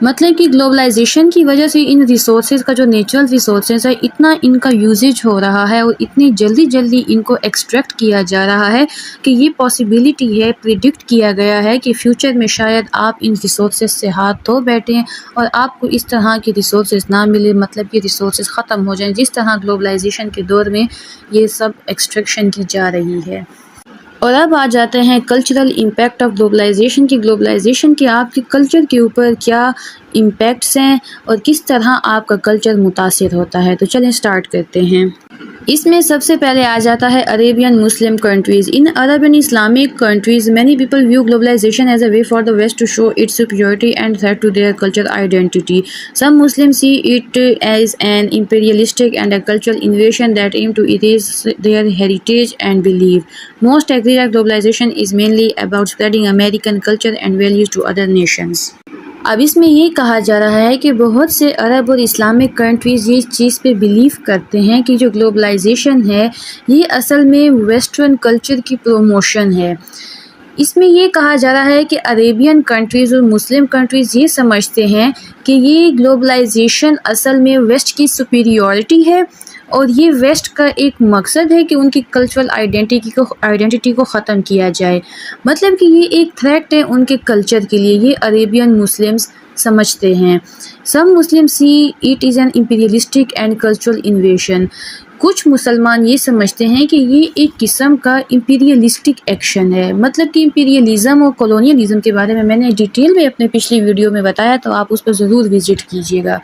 मतलब कि ग्लोबलाइजेशन की वजह से इन रिसोर्सेज का जो नेचुरल रिसोर्सेज है इतना इनका यूजेज हो रहा है और इतनी जल्दी जल्दी इनको एक्सट्रैक्ट किया जा रहा है कि ये पॉसिबिलिटी है, प्रिडिक्ट किया गया है कि फ्यूचर में शायद आप इन रिसोर्सेज से हाथ धो बैठें और आपको इस तरह के रिसोर्सेज ना मिले, मतलब कि रिसोर्सेज ख़त्म हो जाएं, जिस तरह ग्लोबलाइजेशन के दौर में ये सब एक्सट्रैक्शन की जा रही है। और अब आ जाते हैं कल्चरल इम्पैक्ट ऑफ ग्लोबलाइजेशन की ग्लोबलाइजेशन के आपके कल्चर के ऊपर क्या इम्पैक्ट्स हैं और किस तरह आपका कल्चर मुतासिर होता है। तो चलें स्टार्ट करते हैं। इसमें सबसे पहले आ जाता है Arabian Muslim countries. In Arab and Islamic countries many people view globalization as a way for the West to show its superiority and threat to their culture identity. Some Muslim see it as an imperialistic and a cultural invasion that aim to erase their heritage and belief. Most agree that globalization is mainly about spreading American culture and values to other nations. अब इसमें ये कहा जा रहा है कि बहुत से अरब और इस्लामिक कंट्रीज़ ये इस चीज़ पे बिलीव करते हैं कि जो ग्लोबलाइजेशन है ये असल में वेस्टर्न कल्चर की प्रोमोशन है। इसमें ये कहा जा रहा है कि अरेबियन कंट्रीज़ और मुस्लिम कंट्रीज़ ये समझते हैं कि ये ग्लोबलाइजेशन असल में वेस्ट की सुपीरियॉरिटी है और ये वेस्ट का एक मकसद है कि उनकी कल्चरल आइडेंटिटी को ख़त्म किया जाए, मतलब कि ये एक थ्रेट है उनके कल्चर के लिए, ये अरेबियन मुस्लिम्स समझते हैं। Some Muslim see it is an imperialistic and cultural invasion. कुछ मुसलमान ये समझते हैं कि ये एक किस्म का इम्पीरियलिस्टिक एक्शन है, मतलब कि इम्पीरियलिज़म और कॉलोनियलिज़म के बारे में मैंने डिटेल में अपने पिछली वीडियो में बताया, तो आप उस पर ज़रूर विज़िट कीजिएगा।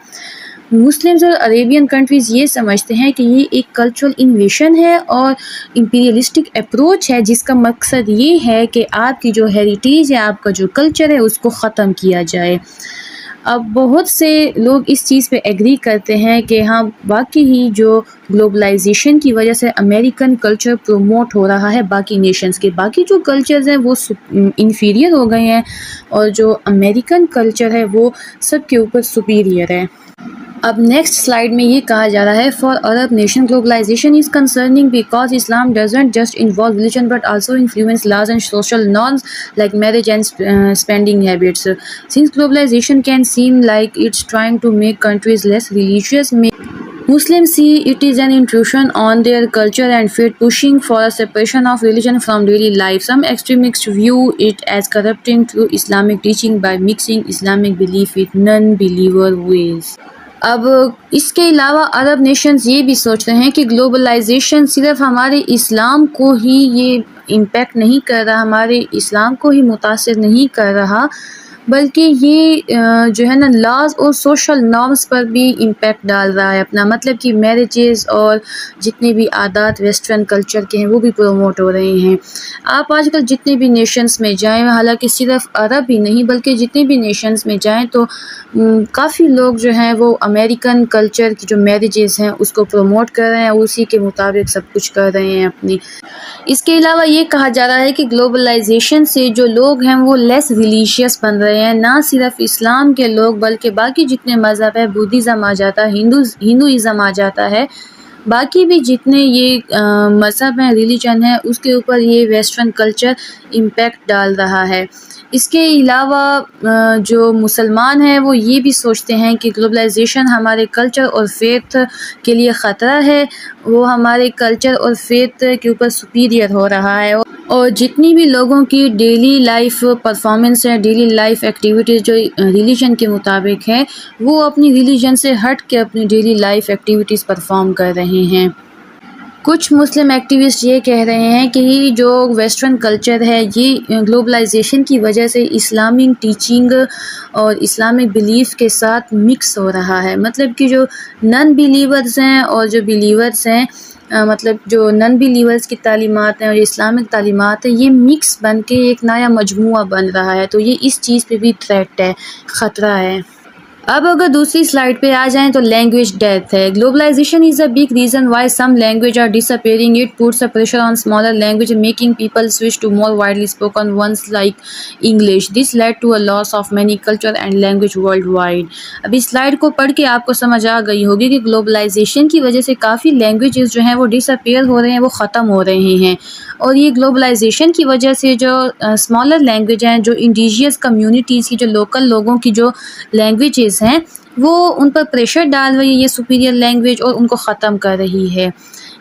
मुस्लिम्स और अरेबियन कंट्रीज़ ये समझते हैं कि ये एक कल्चरल इन्वेशन है और इम्पीरियलिस्टिक अप्रोच है, जिसका मकसद ये है कि आपकी जो हेरिटेज है, आपका जो कल्चर है, उसको ख़त्म किया जाए। अब बहुत से लोग इस चीज़ पे एग्री करते हैं कि हाँ वाकई ही जो ग्लोबलाइजेशन की वजह से अमेरिकन कल्चर प्रोमोट हो रहा है बाकी नेशंस के, बाकी जो कल्चर्स हैं वो इन्फीरियर हो गए हैं और जो अमेरिकन कल्चर है वो सब के ऊपर सुपीरियर है। अब नेक्स्ट स्लाइड में ये कहा जा रहा है for Arab nation globalization is concerning because Islam doesn't just involve religion but also influence laws and social norms like marriage and spending habits. Since globalization can seem like it's trying to make countries less religious, Muslims see it is an intrusion on their culture and faith, pushing for a separation of religion from daily life. Some extremists view it as corrupting through Islamic teaching by mixing Islamic belief with non-believer ways. अब इसके अलावा अरब Nations ये भी सोचते हैं कि globalisation सिर्फ हमारे इस्लाम को ही ये इम्पेक्ट नहीं कर रहा, हमारे इस्लाम को ही मुतासिर नहीं कर रहा, बल्कि ये जो है ना लॉज और सोशल नॉर्म्स पर भी इम्पेक्ट डाल रहा है अपना, मतलब कि मैरिजेस और जितने भी आदात वेस्टर्न कल्चर के हैं वो भी प्रोमोट हो रहे हैं। आप आजकल जितने भी नेशंस में जाएं, हालांकि सिर्फ अरब ही नहीं बल्कि जितने भी नेशंस में जाएं तो काफ़ी लोग जो हैं वो अमेरिकन कल्चर की जो मैरिजेस हैं उसको प्रमोट कर रहे हैं, उसी के मुताबिक सब कुछ कर रहे हैं अपनी। इसके अलावा ये कहा जा रहा है कि ग्लोबलाइजेशन से जो लोग हैं वो लेस रिलीजियस बन रहे हैं, ना सिर्फ इस्लाम के लोग बल्कि बाकी जितने मज़हब है, बुद्धिज़्म आ जाता है, हिंदुइज़्म आ जाता है, बाकी भी जितने ये मज़हब हैं, रिलीजन है, उसके ऊपर ये वेस्टर्न कल्चर इम्पेक्ट डाल रहा है। इसके अलावा जो मुसलमान हैं वो ये भी सोचते हैं कि ग्लोबलाइजेशन हमारे कल्चर और फेथ के लिए ख़तरा है, वो हमारे कल्चर और फेथ के ऊपर सुपीरियर हो रहा है और जितनी भी लोगों की डेली लाइफ परफॉर्मेंस है, डेली लाइफ एक्टिविटीज़ जो रिलीजन के मुताबिक है, वो अपनी रिलीजन से हट के अपनी डेली लाइफ एक्टिविटीज़ परफॉर्म कर रहे हैं। कुछ मुस्लिम एक्टिविस्ट ये कह रहे हैं कि जो वेस्टर्न कल्चर है ये ग्लोबलाइजेशन की वजह से इस्लामिक टीचिंग और इस्लामिक बिलीफ के साथ मिक्स हो रहा है। मतलब कि जो नॉन बिलीवर्स हैं और जो बिलीवर्स हैं, मतलब जो नॉन बिलीवर्स की तालीमात हैं और इस्लामिक तालीमात हैं, ये मिक्स बन के एक नया मजमुआ बन रहा है। तो ये इस चीज़ पे भी थ्रेट है, ख़तरा है। अब अगर दूसरी स्लाइड पे आ जाएं तो लैंग्वेज डेथ है। Globalization is a big reason why some language are disappearing. It puts a pressure on smaller language making people switch to more widely spoken ones like English. This led to a loss of many culture and language world wide. अब इस slide को पढ़ के आपको समझ आ गई होगी कि ग्लोबलाइजेशन की वजह से काफ़ी लैंग्वेजेस जो हैं वो डिसअपेयर हो रहे हैं, वो ख़त्म हो रहे हैं। और ये ग्लोबलाइजेशन की वजह से जो स्मॉलर लैंग्वेज हैं, जो इंडिजियस कम्युनिटीज़ की, जो लोकल लोगों की जो लैंग्वेजेस हैं, वो उन पर प्रेशर डाल रही है ये सुपीरियर लैंग्वेज और उनको ख़त्म कर रही है।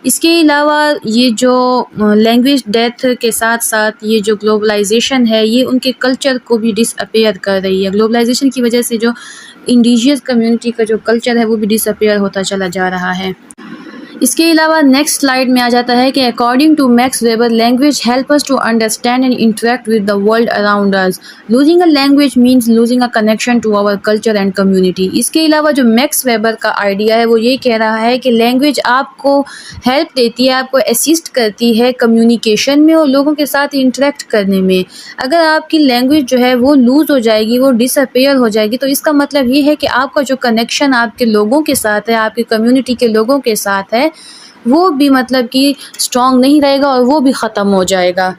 इसके अलावा ये जो लैंग्वेज डेथ के साथ साथ ये जो ग्लोबलाइजेशन है ये उनके कल्चर को भी डिसअपेयर कर रही है। ग्लोबलाइजेशन की वजह से जो इंडिजियस कम्युनिटी का जो कल्चर है वो भी डिसअपेयर होता चला जा रहा है। इसके अलावा नेक्स्ट स्लाइड में आ जाता है कि according to Max Weber language help us to understand and interact with the world around us. Losing a language means losing a connection to our culture and community. इसके अलावा जो मैक्स वेबर का idea है वो ये कह रहा है कि लैंग्वेज आपको हेल्प देती है, आपको असिस्ट करती है कम्युनिकेशन में और लोगों के साथ इंटरेक्ट करने में। अगर आपकी लैंग्वेज जो है वो लूज़ हो जाएगी, वो डिसअपेयर हो जाएगी, तो इसका मतलब ये है कि आपका जो कनेक्शन आपके लोगों के साथ है, आपकी कम्युनिटी के लोगों के साथ है, वो भी मतलब कि स्ट्रॉन्ग नहीं रहेगा और वो भी ख़त्म हो जाएगा।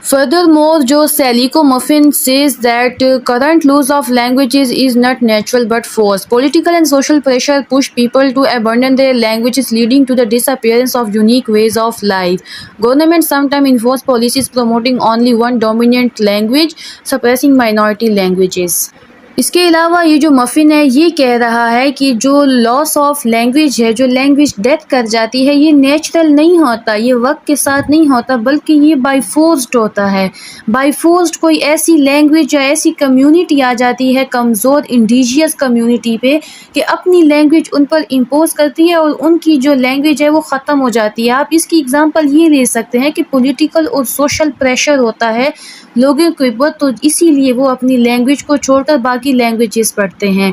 Furthermore, जो Salico Muffin says that current loss of languages is not natural but forced. Political and social pressure push people to abandon their languages, leading to the disappearance of unique ways of life. Governments sometimes enforce policies promoting only one dominant language, suppressing minority languages. इसके अलावा ये जो muffin है ये कह रहा है कि जो लॉस ऑफ लैंग्वेज है, जो लैंग्वेज डेथ कर जाती है, ये नेचुरल नहीं होता, ये वक्त के साथ नहीं होता, बल्कि ये बाय फोर्स्ड होता है। बाय फोर्स्ड कोई ऐसी लैंग्वेज या ऐसी कम्युनिटी आ जाती है कमज़ोर इंडिजियस कम्युनिटी पे कि अपनी लैंग्वेज उन पर इम्पोज करती है और उनकी जो लैंग्वेज है वो ख़त्म हो जाती है। आप इसकी एग्ज़ाम्पल ये ले सकते हैं कि पॉलिटिकल और सोशल प्रेशर होता है लोगों के ऊपर, तो इसीलिए वो अपनी लैंग्वेज को छोड़कर बाकी लैंग्वेजेस पढ़ते हैं,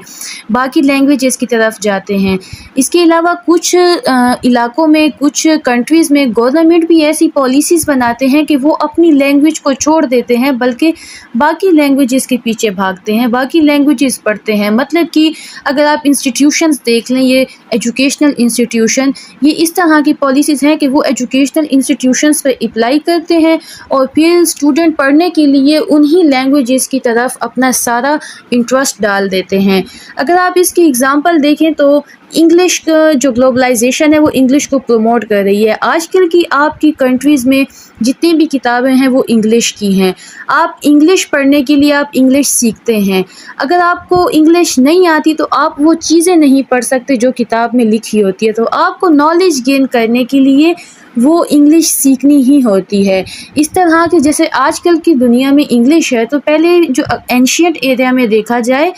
बाकी लैंग्वेजेस की तरफ जाते हैं। इसके अलावा कुछ इलाकों में, कुछ कंट्रीज़ में गवर्नमेंट भी ऐसी पॉलिसीज़ बनाते हैं कि वो अपनी लैंग्वेज को छोड़ देते हैं, बल्कि बाकी लैंग्वेजेस के पीछे भागते हैं, बाकी लैंग्वेजेस पढ़ते हैं। मतलब कि अगर आप इंस्टीट्यूशंस देख लें, ये एजुकेशनल इंस्टीट्यूशन, ये इस तरह की पॉलिसीज़ हैं कि वो एजुकेशनल इंस्टीट्यूशंस पे अप्लाई करते हैं और फिर स्टूडेंट पढ़ने के लिए उन्हीं लैंग्वेजेस की तरफ अपना सारा इंटरेस्ट डाल देते हैं। अगर आप इसकी एग्ज़ाम्पल देखें तो इंग्लिश का जो ग्लोबलाइजेशन है वो इंग्लिश को प्रमोट कर रही है। आजकल की आपकी कंट्रीज़ में जितनी भी किताबें हैं वो इंग्लिश की हैं। आप इंग्लिश पढ़ने के लिए आप इंग्लिश सीखते हैं। अगर आपको इंग्लिश नहीं आती तो आप वो चीज़ें नहीं पढ़ सकते जो किताब में लिखी होती है। तो आपको नॉलेज गेन करने के लिए वो इंग्लिश सीखनी ही होती है। इस तरह के जैसे आजकल की दुनिया में इंग्लिश है, तो पहले जो एंशियंट एरिया में देखा जाए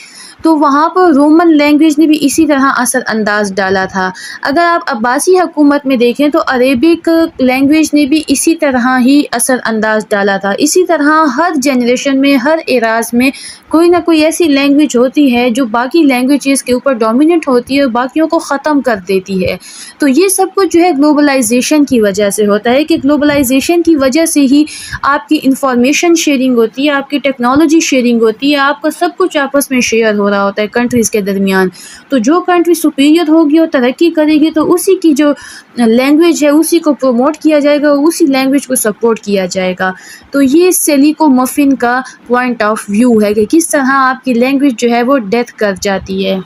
तो वहाँ पर रोमन लैंग्वेज ने भी इसी तरह असर अंदाज डाला था। अगर आप अब्बासी हुकूमत में देखें तो अरेबिक लैंग्वेज ने भी इसी तरह ही असर अंदाज डाला था। इसी तरह हर जनरेशन में, हर एराज में कोई ना कोई ऐसी लैंग्वेज होती है जो बाकी लैंग्वेजेस के ऊपर डोमिनेंट होती है और बाकियों को ख़त्म कर देती है। तो ये सब कुछ जो है ग्लोबलाइजेशन की वजह से होता है कि ग्लोबलाइजेशन की वजह से ही आपकी इंफॉर्मेशन शेयरिंग होती है, आपकी टेक्नोलॉजी शेयरिंग होती है, आपका सब कुछ आपस में शेयर हो रहा होता है कंट्रीज़ के दरमियान। तो जो कंट्री सुपीरियर होगी और तरक्की करेगी तो उसी की जो लैंग्वेज है उसी को प्रमोट किया जाएगा और उसी लैंग्वेज को सपोर्ट किया जाएगा। तो ये सैलिको मफिन का पॉइंट ऑफ व्यू है कि किस तरह आपकी लैंग्वेज जो है वो डेथ कर जाती है।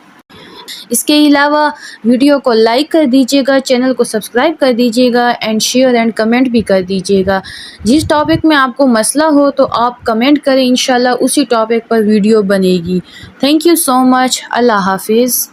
इसके अलावा वीडियो को लाइक कर दीजिएगा, चैनल को सब्सक्राइब कर दीजिएगा एंड शेयर एंड कमेंट भी कर दीजिएगा। जिस टॉपिक में आपको मसला हो तो आप कमेंट करें, इंशाल्लाह उसी टॉपिक पर वीडियो बनेगी। Thank you so much. अल्लाह हाफिज़।